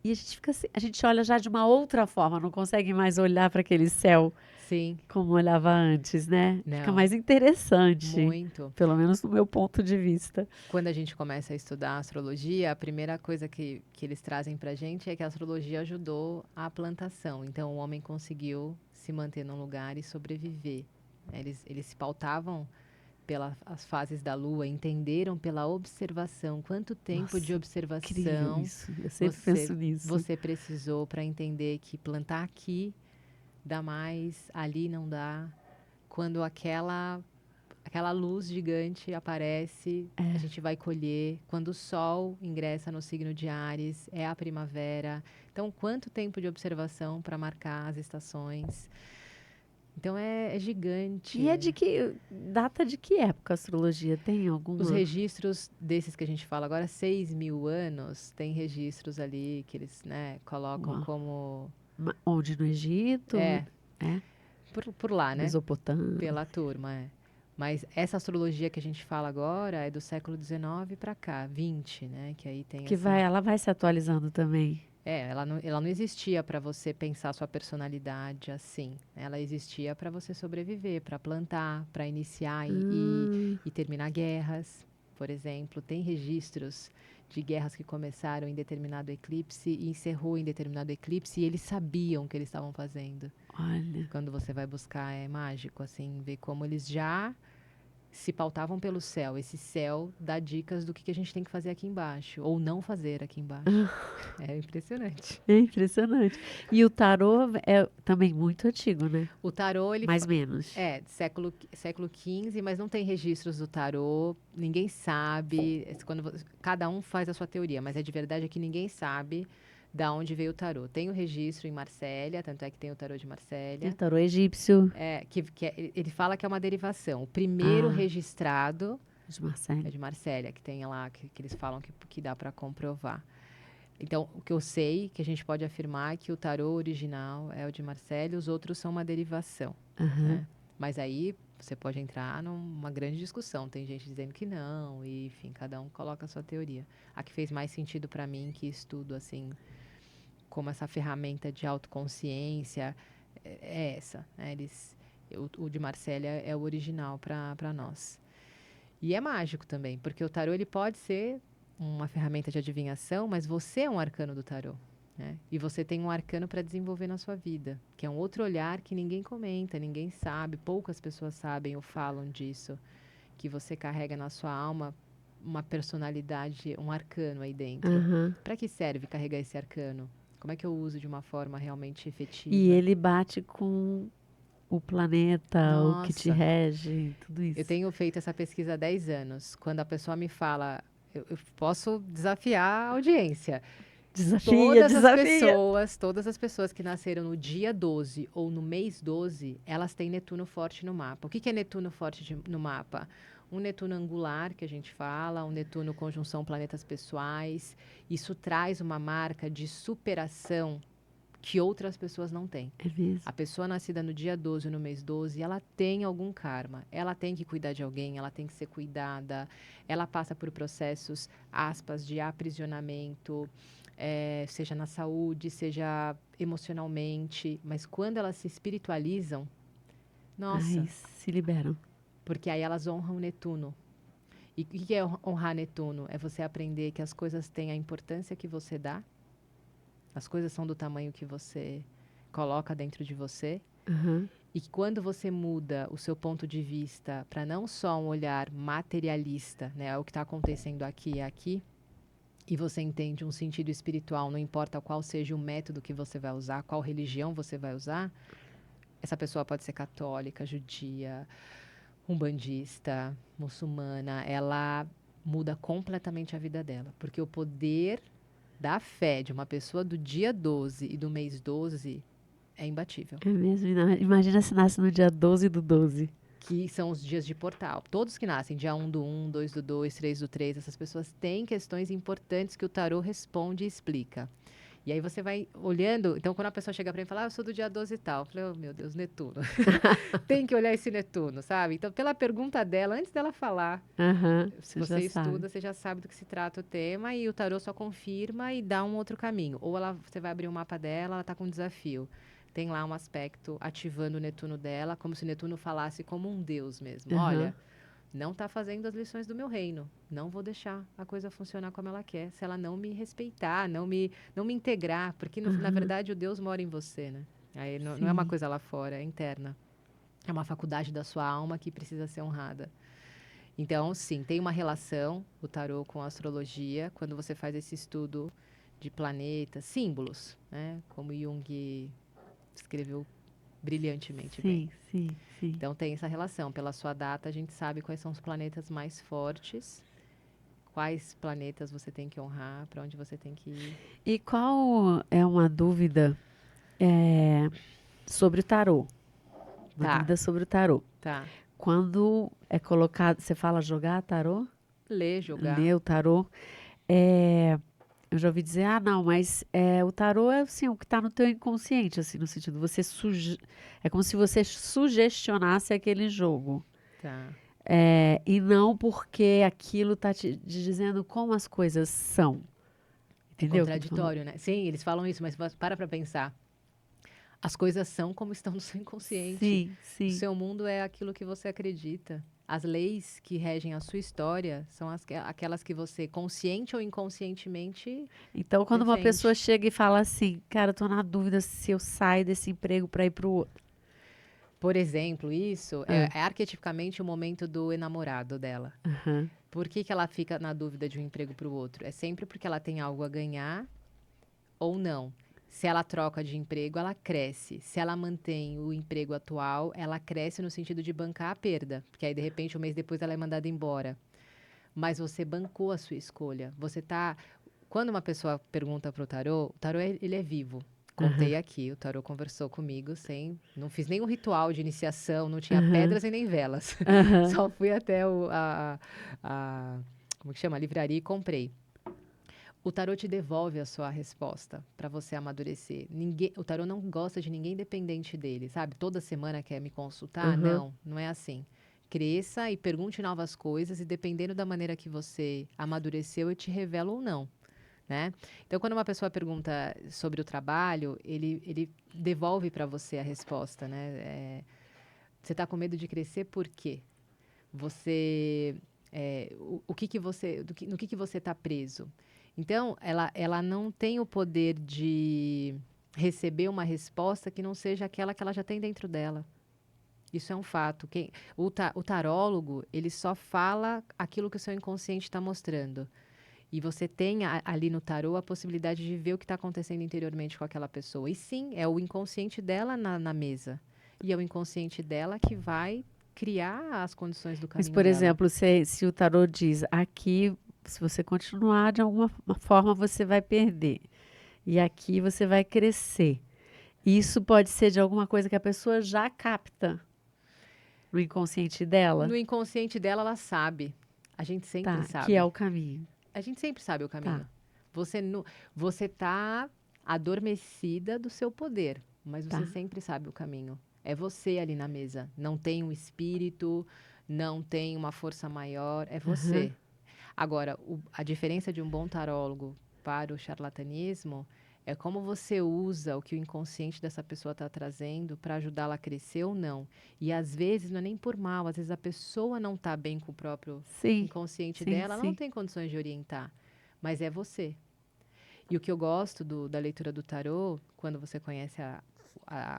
a gente fica assim, a gente olha já de uma outra forma, não consegue mais olhar para aquele céu Sim. como olhava antes, né? Fica Não. mais interessante, Muito. pelo menos no meu ponto de vista. Quando a gente começa a estudar astrologia, a primeira coisa que eles trazem para a gente é que a astrologia ajudou a plantação. Então, o homem conseguiu se manter num lugar e sobreviver. Eles se pautavam pelas as fases da lua, entenderam pela observação quanto tempo de Nossa, incrível observação isso. Eu sempre você, penso nisso. você precisou para entender que plantar aqui dá mais, ali não dá. Quando aquela luz gigante aparece, a gente vai colher. Quando o Sol ingressa no signo de Áries, é a primavera. Então, quanto tempo de observação para marcar as estações? Então, é E é gigante. de que data de que época a astrologia tem Os alguma? registros desses que a gente fala agora, 6.000 anos, tem registros ali que eles, né, colocam Uma, como. onde no Egito? É, É? por lá, né? Mesopotâmia? Pela turma, é. Mas essa astrologia que a gente fala agora é do século XIX para cá, 20, né? Que aí tem Que assim. ela vai se atualizando também. Ela não existia para você pensar sua personalidade assim. Ela existia para você sobreviver, para plantar, para iniciar Hum, e terminar guerras, por exemplo. Tem registros de guerras que começaram em determinado eclipse e encerrou em determinado eclipse e eles sabiam o que eles estavam fazendo. olha, Quando você vai buscar é mágico, assim, ver como eles já se pautavam pelo céu. Esse céu dá dicas do que a gente tem que fazer aqui embaixo, ou não fazer aqui embaixo. É impressionante. É impressionante. E o tarô é também muito antigo, né? O tarô, ele Mais ou menos. século XV, mas não tem registros do tarô, ninguém sabe, cada um faz a sua teoria, mas a de verdade é que ninguém sabe da onde veio o tarô. Tem o registro em Marsella, tanto é que tem o tarô de E o Marsella, tarô egípcio ele fala que é uma derivação. O primeiro Ah. registrado de Marcelo. é de Marsella, que tem lá, que eles falam que dá para comprovar. Então, o que eu sei, que a gente pode afirmar, é que o tarô original é o de Marsella e os outros são uma derivação. Aham. Né? Mas aí você pode entrar numa grande discussão. Tem gente dizendo que não, e enfim, cada um coloca a sua teoria. A que fez mais sentido para mim, que estudo assim, como essa ferramenta de autoconsciência, é essa. Né? O de Marsella é o original para nós. E é mágico também, porque o tarô ele pode ser uma ferramenta de adivinhação, mas você é um arcano do tarô. Né? E você tem um arcano para desenvolver na sua vida, que é um outro olhar que ninguém comenta, ninguém sabe, poucas pessoas sabem ou falam disso, que você carrega na sua alma uma personalidade, um arcano aí dentro. Aham. Para que serve carregar esse arcano? Como é que eu uso de uma forma realmente efetiva? E ele bate com o planeta, o que te Nossa, rege, tudo eu isso. tenho feito essa pesquisa há 10 anos. Quando a pessoa me fala, eu posso desafiar a audiência. Desafia, desafia. Todas as pessoas que nasceram no dia 12 ou no mês 12, elas têm Netuno forte no mapa. O que é Netuno forte no mapa? Um Netuno angular, que a gente fala, um Netuno conjunção planetas pessoais. Isso traz uma marca de superação que outras pessoas não têm. É mesmo. A pessoa nascida no dia 12 ou no mês 12, ela tem algum karma. Ela tem que cuidar de alguém, ela tem que ser cuidada. Ela passa por processos, aspas, de aprisionamento, seja na saúde, seja emocionalmente. Mas quando elas se espiritualizam, nossa, Ai, se liberam. porque aí elas honram Netuno. E o que é honrar Netuno? É você aprender que as coisas têm a importância que você dá, as coisas são do tamanho que você coloca dentro de você. Aham. E que quando você muda o seu ponto de vista para não só um olhar materialista, né, o que está acontecendo aqui e aqui, e você entende um sentido espiritual, não importa qual seja o método que você vai usar, qual religião você vai usar, essa pessoa pode ser católica, judia, umbandista, muçulmana, ela muda completamente a vida dela. Porque o poder da fé de uma pessoa do dia 12 e do mês 12 é imbatível. É mesmo. Imagina se nasce no dia 12 do 12. Que são os dias de portal. Todos que nascem, dia 1 do 1, 2 do 2, 3 do 3, essas pessoas têm questões importantes que o tarô responde e explica. E aí você vai olhando, então quando a pessoa chega para mim e fala, eu sou do dia 12 e tal, eu falei, oh meu Deus, Netuno. Tem que olhar esse Netuno, sabe? Então pela pergunta dela, antes dela falar, Aham. se você estuda, você já sabe do que se trata o tema e o tarô só confirma e dá um outro caminho. Ou você vai abrir o mapa dela, ela está com um desafio. Tem lá um aspecto ativando o Netuno dela, como se o Netuno falasse como um deus mesmo. Aham. Olha, não está fazendo as lições do meu reino. Não vou deixar a coisa funcionar como ela quer. Se ela não me respeitar, não me integrar. Porque, na verdade, o Deus mora em você, né? Aí não é uma Sim. coisa lá fora, é interna. É uma faculdade da sua alma que precisa ser honrada. Então, sim, tem uma relação, o tarô, com a astrologia, quando você faz esse estudo de planetas, símbolos, né? Como Jung escreveu brilhantemente bem. Sim, sim, sim. Então tem essa relação. Pela sua data, a gente sabe quais são os planetas mais fortes, quais planetas você tem que honrar, para onde você tem que ir. E qual é uma dúvida sobre o tarô? Uma Tá, dúvida sobre o tarô. tá. Quando é colocado, você fala jogar tarô? Ler, jogar. Ler o tarô. Eu já ouvi dizer, não, mas o tarô é assim, o que está no teu inconsciente, assim, no sentido, é como se você sugestionasse aquele jogo. Tá. E não porque aquilo está te dizendo como as coisas são. É Entendeu o que eu tô falando? contraditório, né? Sim, eles falam isso, mas para pensar. As coisas são como estão no seu inconsciente. Sim, O sim. seu mundo é aquilo que você acredita. As leis que regem a sua história são aquelas que você, consciente ou inconscientemente, Então, quando uma defende. pessoa chega e fala assim, cara, eu tô na dúvida se eu saio desse emprego para ir para o outro. Por exemplo, isso Ah, é arquetipicamente o momento do enamorado dela. aham, Por que que ela fica na dúvida de um emprego para o outro? É sempre porque ela tem algo a ganhar ou não. Se ela troca de emprego, ela cresce. Se ela mantém o emprego atual, ela cresce no sentido de bancar a perda. Porque aí, de repente, um mês depois ela é mandada embora. Mas você bancou a sua escolha. Você tá. Quando uma pessoa pergunta para o tarô ele é vivo. aham, Contei aqui, o tarô conversou comigo não fiz nenhum ritual de iniciação, não tinha aham, pedras e nem velas. aham. Só fui até como que chama? A livraria e comprei. O tarô te devolve a sua resposta para você amadurecer. O tarô não gosta de ninguém dependente dele, sabe? Toda semana quer me consultar? Uhum. Não, não é assim. Cresça e pergunte novas coisas e dependendo da maneira que você amadureceu, eu te revelo ou não, né? Então, quando uma pessoa pergunta sobre o trabalho, ele devolve para você a resposta, né? Você está com medo de crescer por quê? Você o que que você no que você está preso. Então ela não tem o poder de receber uma resposta que não seja aquela que ela já tem dentro dela. Isso é um fato. O tarólogo ele só fala aquilo que o seu inconsciente está mostrando. E você tem ali no tarô a possibilidade de ver o que está acontecendo interiormente com aquela pessoa. E sim, é o inconsciente dela na mesa. E é o inconsciente dela que vai criar as condições do Mas, caminho por dela. exemplo, se o tarô diz aqui, se você continuar, de alguma forma você vai perder. E aqui você vai crescer. Isso pode ser de alguma coisa que a pessoa já capta no inconsciente dela. No inconsciente dela, ela sabe. A gente sempre Tá, que é sabe. o caminho. A gente sempre sabe o Tá, caminho. Você não, você tá adormecida do seu poder, mas tá. você sempre sabe o caminho. É você ali na mesa. Não tem um espírito, não tem uma força maior, é Aham. você. Agora, a diferença de um bom tarólogo para o charlatanismo é como você usa o que o inconsciente dessa pessoa está trazendo para ajudá-la a crescer ou não. E às vezes não é nem por mal, às vezes a pessoa não está bem com o próprio Sim, inconsciente sim, dela, ela não sim. tem condições de orientar, mas é você. E o que eu gosto da leitura do tarô, quando você conhece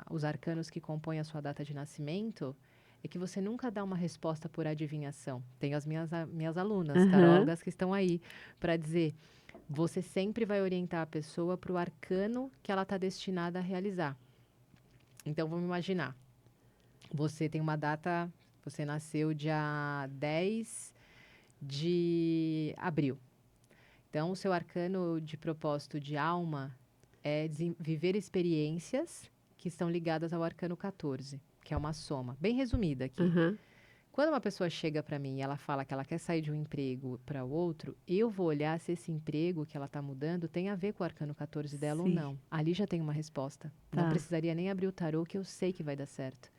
os arcanos que compõem a sua data de nascimento, é que você nunca dá uma resposta por adivinhação. Tenho as minhas alunas, Aham. tarólogas, que estão aí para dizer: você sempre vai orientar a pessoa para o arcano que ela está destinada a realizar. Então, vamos imaginar. Você tem uma data, você nasceu dia 10 de abril. Então, o seu arcano de propósito de alma é viver experiências que estão ligadas ao arcano 14, que é uma soma. Bem resumida aqui. Aham. Quando uma pessoa chega para mim e ela fala que ela quer sair de um emprego para o outro, eu vou olhar se esse emprego que ela está mudando tem a ver com o arcano 14 dela ou Sim, não. Ali já tem uma resposta. Não tá. precisaria nem abrir o tarô, que eu sei que vai dar certo.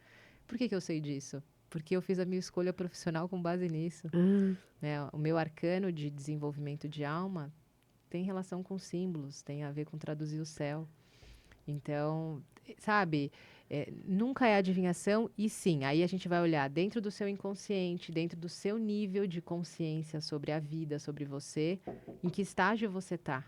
Por que eu sei disso? Porque eu fiz a minha escolha profissional com base nisso, Ah, né? O meu arcano de desenvolvimento de alma tem relação com símbolos, tem a ver com traduzir o céu. Então, sabe, nunca é adivinhação e sim, aí a gente vai olhar dentro do seu inconsciente, dentro do seu nível de consciência sobre a vida, sobre você, em que estágio você está.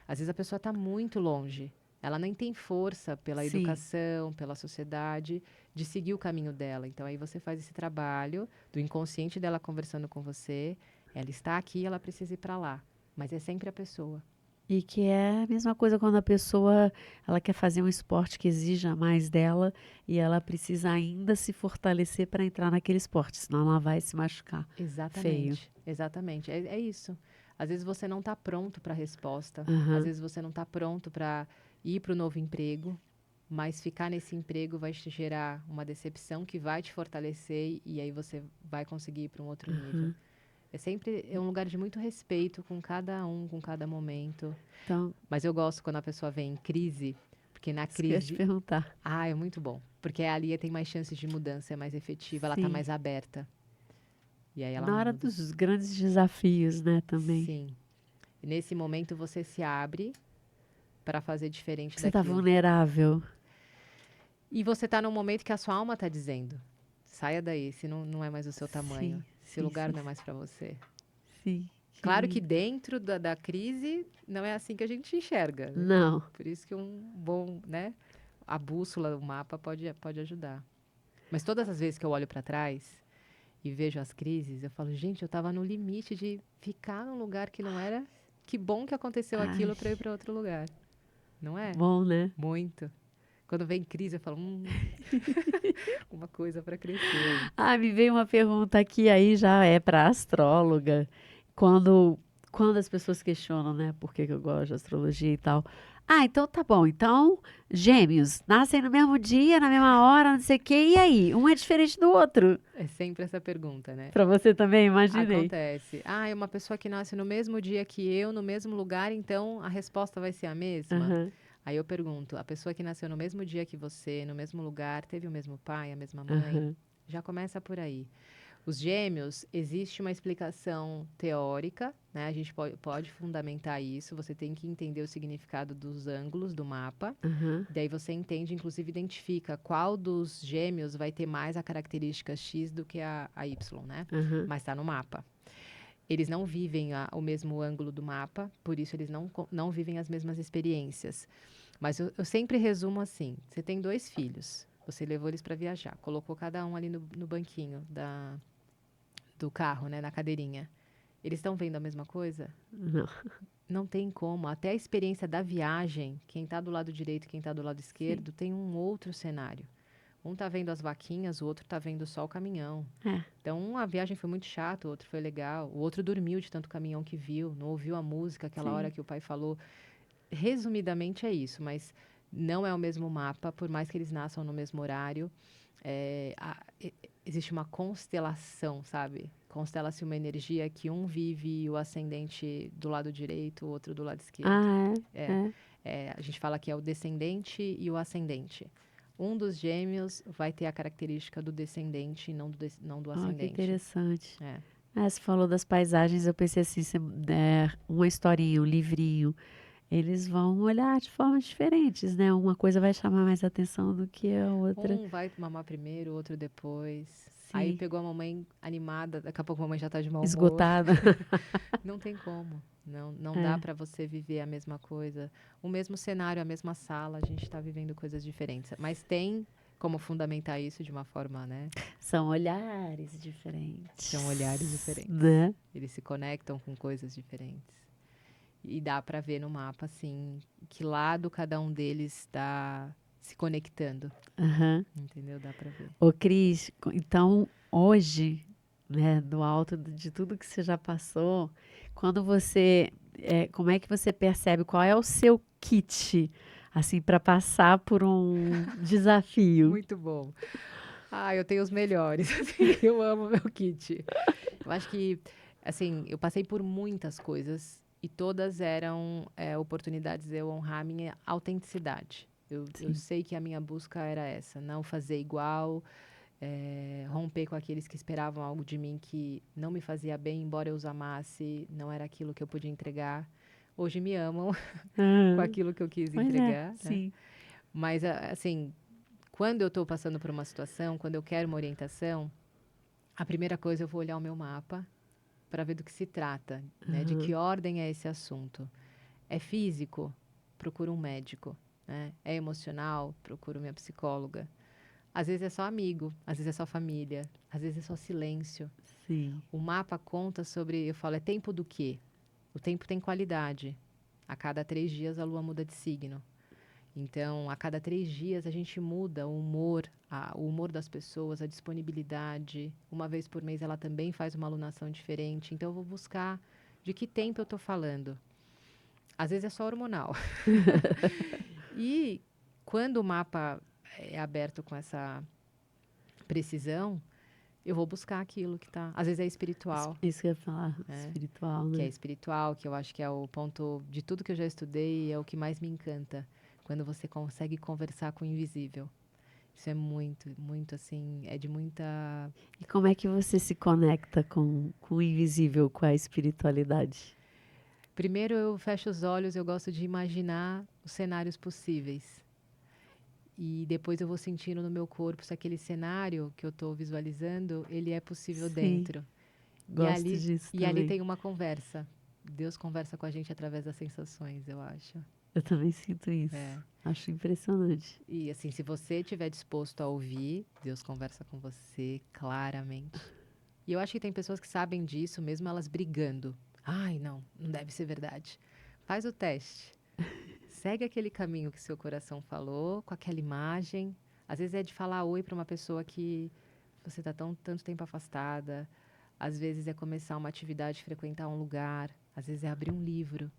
Às vezes a pessoa está muito longe, ela nem tem força pela sim. educação, pela sociedade, de seguir o caminho dela. Então aí você faz esse trabalho do inconsciente dela conversando com você, ela está aqui, ela precisa ir para lá, mas é sempre a pessoa. E que é a mesma coisa quando a pessoa ela quer fazer um esporte que exija mais dela e ela precisa ainda se fortalecer para entrar naquele esporte, senão ela vai se machucar. Feio. Exatamente, exatamente. É isso. Às vezes você não está pronto para a resposta, às Aham. vezes você não está pronto para ir para o novo emprego, mas ficar nesse emprego vai te gerar uma decepção que vai te fortalecer e aí você vai conseguir ir para um outro nível. É um lugar de muito respeito com cada um, com cada momento. Então, Mas eu gosto quando a pessoa vem em crise, porque na isso que eu ia te crise, perguntar. é muito bom, porque ali tem mais chances de mudança, é mais efetiva, ela está Sim. mais aberta. E aí ela Na hora muda. dos grandes desafios, né, também. Sim. Nesse momento você se abre para fazer diferente Você tá daquilo. vulnerável. E você está num momento que a sua alma está dizendo: saia daí, se não é mais o seu tamanho, Sim, esse sim, lugar sim, não é mais para você. sim. Que Claro que lindo. dentro da crise não é assim que a gente enxerga, né? Não. Por isso que um bom, né? A bússola, o mapa pode ajudar. Mas todas as vezes que eu olho para trás e vejo as crises, eu falo, gente, eu estava no limite de ficar num lugar que não era. Que bom que aconteceu Ai, aquilo para ir para outro lugar, não é? bom, né? Muito. Quando vem crise, eu falo, uma coisa para crescer aí. Ah, me veio uma pergunta aqui, aí já é para astróloga. Quando, quando as pessoas questionam, né, por que que eu gosto de astrologia e tal. Ah, então tá bom. Então, gêmeos nascem no mesmo dia, na mesma hora, não sei o quê. E aí? Um é diferente do outro. É sempre essa pergunta, né? Para você também, imaginei. Acontece. Ah, é uma pessoa que nasce no mesmo dia que eu, no mesmo lugar, então a resposta vai ser a mesma? Aham, Aí eu pergunto, a pessoa que nasceu no mesmo dia que você, no mesmo lugar, teve o mesmo pai, a mesma mãe? aham, Já começa por aí. Os gêmeos, existe uma explicação teórica, né? A gente pode fundamentar isso. Você tem que entender o significado dos ângulos do mapa. aham, Daí você entende, inclusive identifica qual dos gêmeos vai ter mais a característica X do que a Y, né? aham. Mas está no mapa. Eles não vivem o mesmo ângulo do mapa, por isso eles não vivem as mesmas experiências. Mas eu sempre resumo assim: você tem 2 filhos, você levou eles para viajar, colocou cada um ali no banquinho do carro, né, na cadeirinha. Eles estão vendo a mesma coisa? Não, Não tem como. Até a experiência da viagem, quem está do lado direito e quem está do lado sim. esquerdo, tem um outro cenário. Um está vendo as vaquinhas, o outro está vendo só o caminhão. É, Então, a viagem foi muito chata, o outro foi legal. O outro dormiu de tanto caminhão que viu, não ouviu a música aquela hora sim. que o pai falou. Resumidamente é isso, mas não é o mesmo mapa, por mais que eles nasçam no mesmo horário. Existe uma constelação, sabe? Constela-se uma energia que um vive o ascendente do lado direito, o outro do lado esquerdo. Ah, é, É, é. a gente fala que é o descendente e o ascendente. Um dos gêmeos vai ter a característica do descendente e não do Ó, que ascendente. interessante. É. Ah, você falou das paisagens, eu pensei assim, uma historinha, um livrinho, eles vão olhar de formas diferentes, né? Uma coisa vai chamar mais atenção do que a outra. Um vai mamar primeiro, o outro depois. Aí Sim, pegou a mamãe animada, daqui a pouco a mamãe já tá de mau humor. esgotada. Não tem como. Não dá É, para você viver a mesma coisa. O mesmo cenário, a mesma sala, a gente está vivendo coisas diferentes. Mas tem como fundamentar isso de uma forma, né? são olhares diferentes, São olhares diferentes. né? Eles se conectam com coisas diferentes. E dá para ver no mapa, assim, que lado cada um deles está se conectando. Aham. Entendeu? Dá para ver. Ô, Cris, então hoje, né, do alto de tudo que você já passou, quando você, como é que você percebe qual é o seu kit, assim, para passar por um desafio? Muito bom. Ah, eu tenho os melhores. Assim, eu amo meu kit. Eu acho que, assim, eu passei por muitas coisas e todas eram oportunidades de eu honrar a minha autenticidade. Eu Sim. sei que a minha busca era essa, não fazer igual, romper com aqueles que esperavam algo de mim que não me fazia bem, embora eu os amasse, não era aquilo que eu podia entregar. Hoje me amam com Aham. aquilo que eu quis Pois é, entregar, né? sim. Mas, assim, quando eu estou passando por uma situação, quando eu quero uma orientação, a primeira coisa eu vou olhar o meu mapa para ver do que se trata, né? De Aham. que ordem é esse assunto. É físico? Procuro um médico, né? É emocional? Procuro minha psicóloga. Às vezes é só amigo, às vezes é só família, às vezes é só silêncio. Sim. O mapa conta sobre, eu falo, é tempo do quê? O tempo tem qualidade. A cada 3 dias a lua muda de signo. Então, a cada 3 dias a gente muda o humor das pessoas, a disponibilidade. Uma vez por mês ela também faz uma alunação diferente. Então, eu vou buscar de que tempo eu estou falando. Às vezes é só hormonal. E quando o mapa é aberto com essa precisão, eu vou buscar aquilo que está. Às vezes é espiritual, Isso que eu ia falar, né? espiritual, Que é né? espiritual, que eu acho que é o ponto de tudo que eu já estudei, é o que mais me encanta. Quando você consegue conversar com o invisível. Isso é muito, muito assim, é de muita. E como é que você se conecta com o invisível, com a espiritualidade? Primeiro eu fecho os olhos, eu gosto de imaginar os cenários possíveis. E depois eu vou sentindo no meu corpo se aquele cenário que eu estou visualizando, ele é possível Sim, dentro. E gosto ali, disso e ali também. tem uma conversa. Deus conversa com a gente através das sensações, eu acho. Eu também sinto isso. É. Acho impressionante. E assim, se você estiver disposto a ouvir, Deus conversa com você claramente. E eu acho que tem pessoas que sabem disso, mesmo elas brigando. Ai, não deve ser verdade. Faz o teste. Segue aquele caminho que seu coração falou, com aquela imagem. Às vezes é de falar oi para uma pessoa que você está tanto tempo afastada. Às vezes é começar uma atividade, frequentar um lugar. Às vezes é abrir um livro.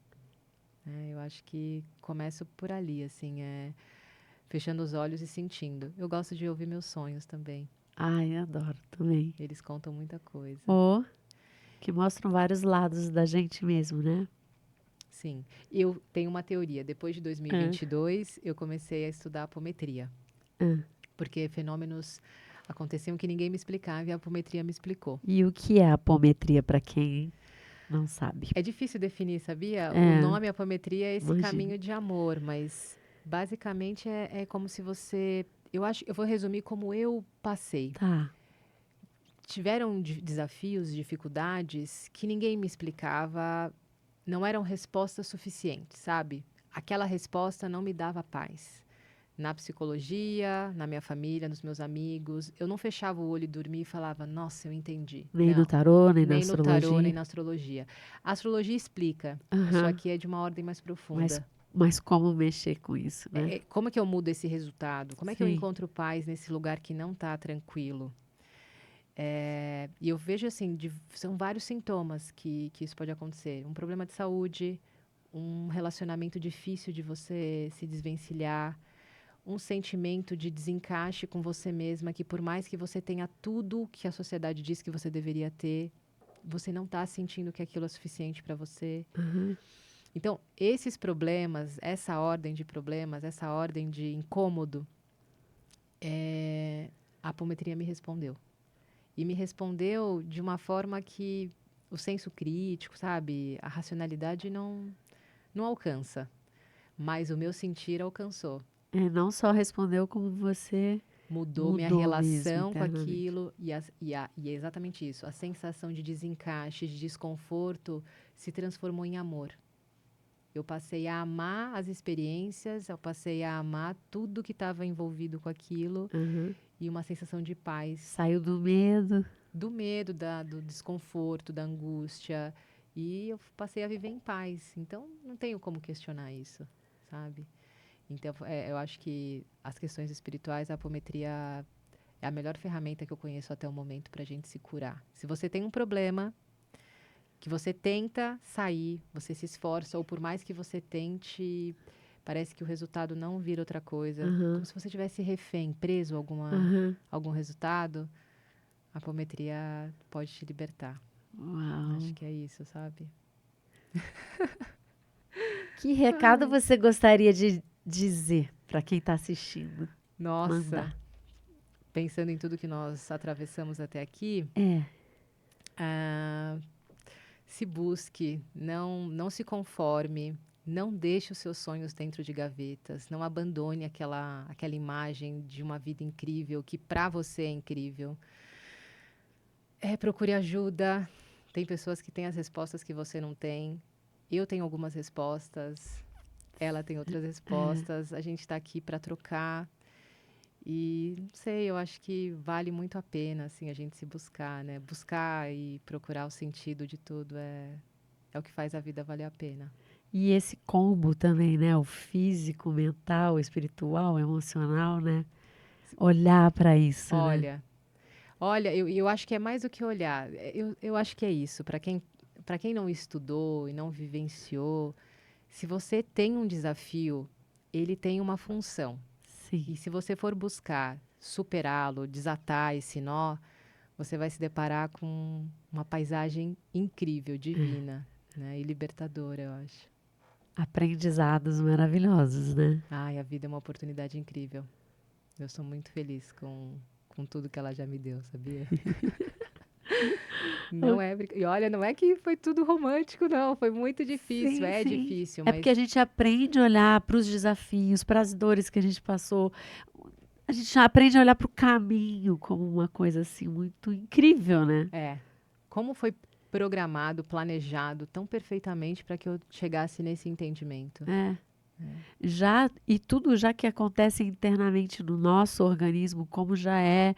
Eu acho que começo por ali, assim, fechando os olhos e sentindo. Eu gosto de ouvir meus sonhos também. Ai, adoro também. Eles contam muita coisa. Ou que mostram vários lados da gente mesmo, né? Sim. Eu tenho uma teoria. Depois de Ah, 2022, eu comecei a estudar apometria. ah. Porque fenômenos aconteciam que ninguém me explicava e a apometria me explicou. E o que é apometria para quem não sabe? É difícil definir, sabia? O É, nome apometria é esse imagino. caminho de amor, mas basicamente é como se você. Eu vou resumir como eu passei. Tá. Tiveram desafios, dificuldades que ninguém me explicava, não eram respostas suficientes, sabe? Aquela resposta não me dava paz. Na psicologia, na minha família, nos meus amigos, eu não fechava o olho e dormia e falava, nossa, eu entendi. Nem no Não, tarô, nem na nem no tarô, nem astrologia. na astrologia. A astrologia explica, isso Aham. aqui é de uma ordem mais Mas, profunda. mas como mexer com isso, né? Como é que eu mudo esse resultado? Como é que eu Sim. encontro paz nesse lugar que não está tranquilo? E eu vejo assim, são vários sintomas que isso pode acontecer. Um problema de saúde, um relacionamento difícil de você se desvencilhar, um sentimento de desencaixe com você mesma, que por mais que você tenha tudo que a sociedade diz que você deveria ter, você não está sentindo que aquilo é suficiente para você. Aham. Então, esses problemas, essa ordem de problemas, essa ordem de incômodo, a apometria me respondeu. E me respondeu de uma forma que o senso crítico, sabe? A racionalidade não alcança. Mas o meu sentir alcançou. É, não só respondeu, como você Mudou minha mudou mesmo relação com internamente. aquilo. E é exatamente isso. A sensação de desencaixe, de desconforto, se transformou em amor. Eu passei a amar as experiências, eu passei a amar tudo que estava envolvido com aquilo. Aham. E uma sensação de paz. Saiu do medo. Do medo, do desconforto, da angústia. E eu passei a viver em paz. Então, não tenho como questionar isso, sabe? Então, eu acho que as questões espirituais, a apometria é a melhor ferramenta que eu conheço até o momento para a gente se curar. Se você tem um problema, que você tenta sair, você se esforça, ou por mais que você tente, parece que o resultado não vira outra coisa. Aham. Como se você tivesse refém, preso a Aham. algum resultado. A apometria pode te libertar. Acho Uau. que é isso, sabe? Que recado Ai. você gostaria de dizer para quem está assistindo? Nossa, Mandar. pensando em tudo que nós atravessamos até aqui, É. ah, se busque, não se conforme, não deixe os seus sonhos dentro de gavetas, não abandone aquela imagem de uma vida incrível que para você é incrível. Procure ajuda. Tem pessoas que têm as respostas que você não tem. Eu tenho algumas respostas. Ela tem outras É. respostas. A gente está aqui para trocar. E não sei, eu acho que vale muito a pena assim a gente se buscar, né? Buscar e procurar o sentido de tudo é o que faz a vida valer a pena. E esse combo também, né? O físico, mental, espiritual, emocional, né? Olhar para isso, né? Olha, eu acho que é mais do que olhar. Eu acho que é isso. Para quem não estudou e não vivenciou, se você tem um desafio, ele tem uma função. Sim. E se você for buscar superá-lo, desatar esse nó, você vai se deparar com uma paisagem incrível, divina, né? E libertadora, eu acho. Aprendizados maravilhosos, né? Ai, a vida é uma oportunidade incrível. Eu sou muito feliz com tudo que ela já me deu, sabia? Não é, e olha, não é que foi tudo romântico, não. Foi muito difícil. Sim, É sim. difícil, É mas porque a gente aprende a olhar para os desafios, para as dores que a gente passou. A gente já aprende a olhar para o caminho como uma coisa assim muito incrível, né? como foi programado, planejado tão perfeitamente para que eu chegasse nesse entendimento. É. E tudo já que acontece internamente no nosso organismo, como já é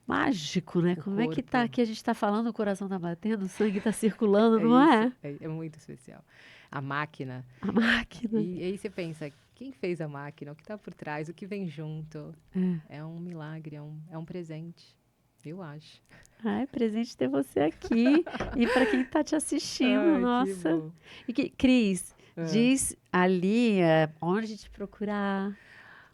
mágico, né? O Como é que tá corpo. aqui, a gente tá falando, o coração tá batendo, o sangue tá circulando, É não isso, é? é muito especial. A máquina. A máquina. E aí você pensa, quem fez a máquina? O que está por trás? O que vem junto? É. É um milagre, é um presente, eu acho. Ai, presente ter você aqui. E para quem tá te assistindo, Ai, que nossa. bom. Cris, Ah. diz ali onde te procurar,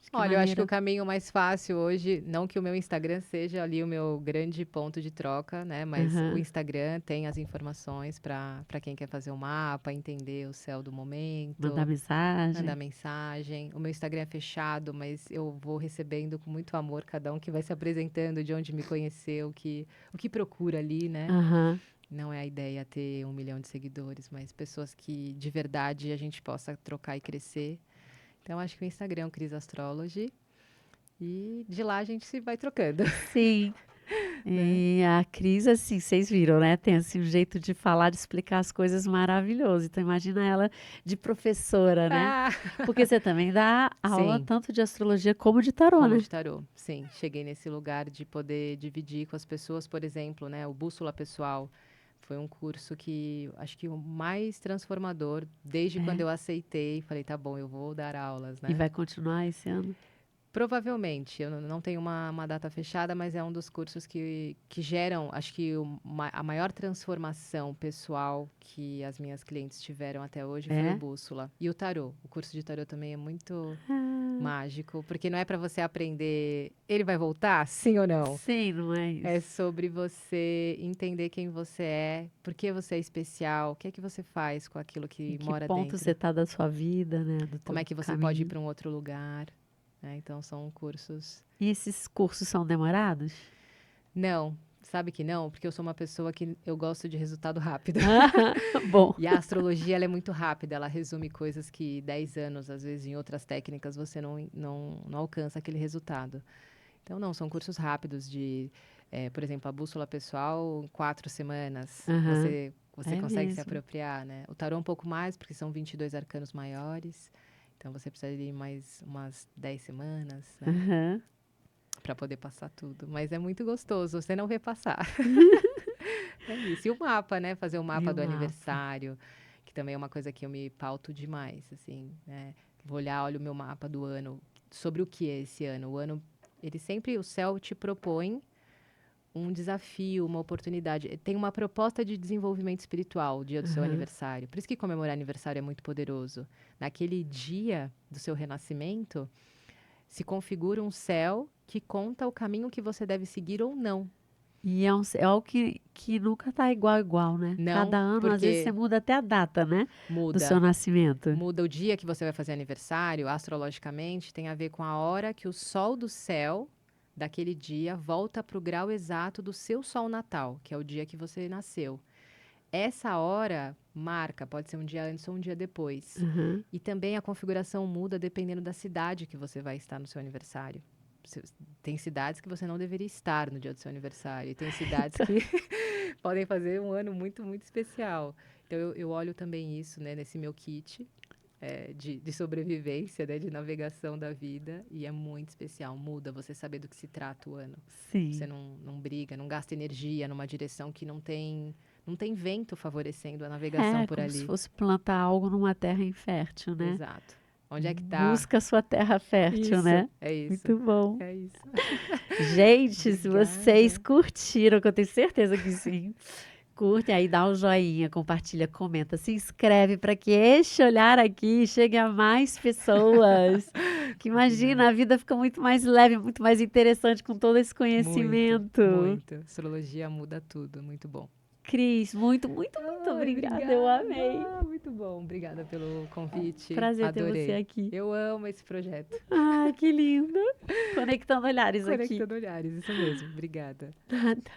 de que Olha, eu acho que o maneira. caminho mais fácil hoje, não que o meu Instagram seja ali o meu grande ponto de troca, né? Mas o Aham. Instagram tem as informações para quem quer fazer o mapa, entender o céu do Mandar momento, mandar mensagem. mensagem. O meu Instagram é fechado, mas eu vou recebendo com muito amor cada um que vai se apresentando, de onde me conheceu, o que procura ali, né? Aham. Não é a ideia ter 1 milhão de seguidores, mas pessoas que de verdade a gente possa trocar e crescer. Então, acho que o Instagram é o Cris Astrology. E de lá a gente se vai trocando, Sim. né? E a Cris, assim, vocês viram, né? Tem assim, um jeito de falar, de explicar as coisas maravilhoso. Então, imagina ela de professora, né? Ah! Porque você também dá aula Sim, tanto de astrologia como de tarô, como né? de tarô. Sim, cheguei nesse lugar de poder dividir com as pessoas, por exemplo, né? O Bússola Pessoal foi um curso que acho que o mais transformador desde quando É. eu aceitei. Falei, tá bom, eu vou dar aulas, E né? vai continuar esse ano? Provavelmente, eu não tenho uma data fechada, mas é um dos cursos que geram, acho que a maior transformação pessoal que as minhas clientes tiveram até hoje foi o É? Bússola. E o Tarô. O curso de Tarô também é muito Ah, mágico, porque não é para você aprender, ele vai voltar? Sim ou não? sim, não é É isso. sobre você entender quem você é, por que você é especial, o que é que você faz com aquilo Em que que mora ponto você dentro, tá da sua vida, né? Do como teu é que você pode ir caminho. para um outro lugar, né? Então, são cursos. E esses cursos são demorados? Não, sabe que não, porque eu sou uma pessoa que eu gosto de resultado rápido. Bom. E a astrologia, ela é muito rápida, ela resume coisas que 10 anos, às vezes, em outras técnicas, você não alcança aquele resultado. Então, não, são cursos rápidos por exemplo, a bússola pessoal, em 4 semanas, Aham. você É consegue se mesmo. apropriar, né? O tarô um pouco mais, porque são 22 arcanos maiores, então você precisa de mais umas 10 semanas, né? Aham. Para poder passar tudo. Mas é muito gostoso, você não vê passar. É isso. E o mapa, né? Fazer o E mapa o do mapa? aniversário, que também é uma coisa que eu me pauto demais, assim, né? Vou olhar, olho o meu mapa do ano, sobre o que é esse ano. O ano, ele sempre, o céu te propõe um desafio, uma oportunidade. Tem uma proposta de desenvolvimento espiritual, o dia do seu Aham. aniversário. Por isso que comemorar aniversário é muito poderoso. Naquele dia do seu renascimento, se configura um céu que conta o caminho que você deve seguir ou não. E é algo que nunca tá igual, né? Cada Não, ano, às vezes, você porque muda até a data, né? Do seu muda. nascimento. Muda o dia que você vai fazer aniversário, astrologicamente, tem a ver com a hora que o sol do céu daquele dia volta para o grau exato do seu sol natal, que é o dia que você nasceu. Essa hora marca, pode ser um dia antes ou um dia depois. Aham. E também a configuração muda dependendo da cidade que você vai estar no seu aniversário. Tem cidades que você não deveria estar no dia do seu aniversário, e tem cidades que podem fazer um ano muito, muito especial. Então, eu olho também isso, né, nesse meu kit de sobrevivência, né, de navegação da vida, e é muito especial. Muda você saber do que se trata o ano. Você Sim. não briga, não gasta energia numa direção que não tem vento favorecendo a navegação É por como se ali. fosse plantar algo numa terra infértil, né? Exato. Onde é que tá? Busca a sua terra fértil, Isso, né? é isso. Muito bom. É isso. Gente, se vocês Obrigada. curtiram, que eu tenho certeza que sim, curte aí, dá um joinha, compartilha, comenta, se inscreve para que este olhar aqui chegue a mais pessoas. Que Combinado. imagina, a vida fica muito mais leve, muito mais interessante com todo esse Muito, conhecimento. muito. Astrologia muda tudo. Muito bom. Cris, muito, muito, muito Ai, obrigada, eu amei. obrigada. Muito bom. Obrigada pelo convite. Prazer ter você Adorei. aqui. Eu amo esse projeto. Ai, que lindo. Conectando olhares aqui. Conectando olhares, isso mesmo. Obrigada. Nada.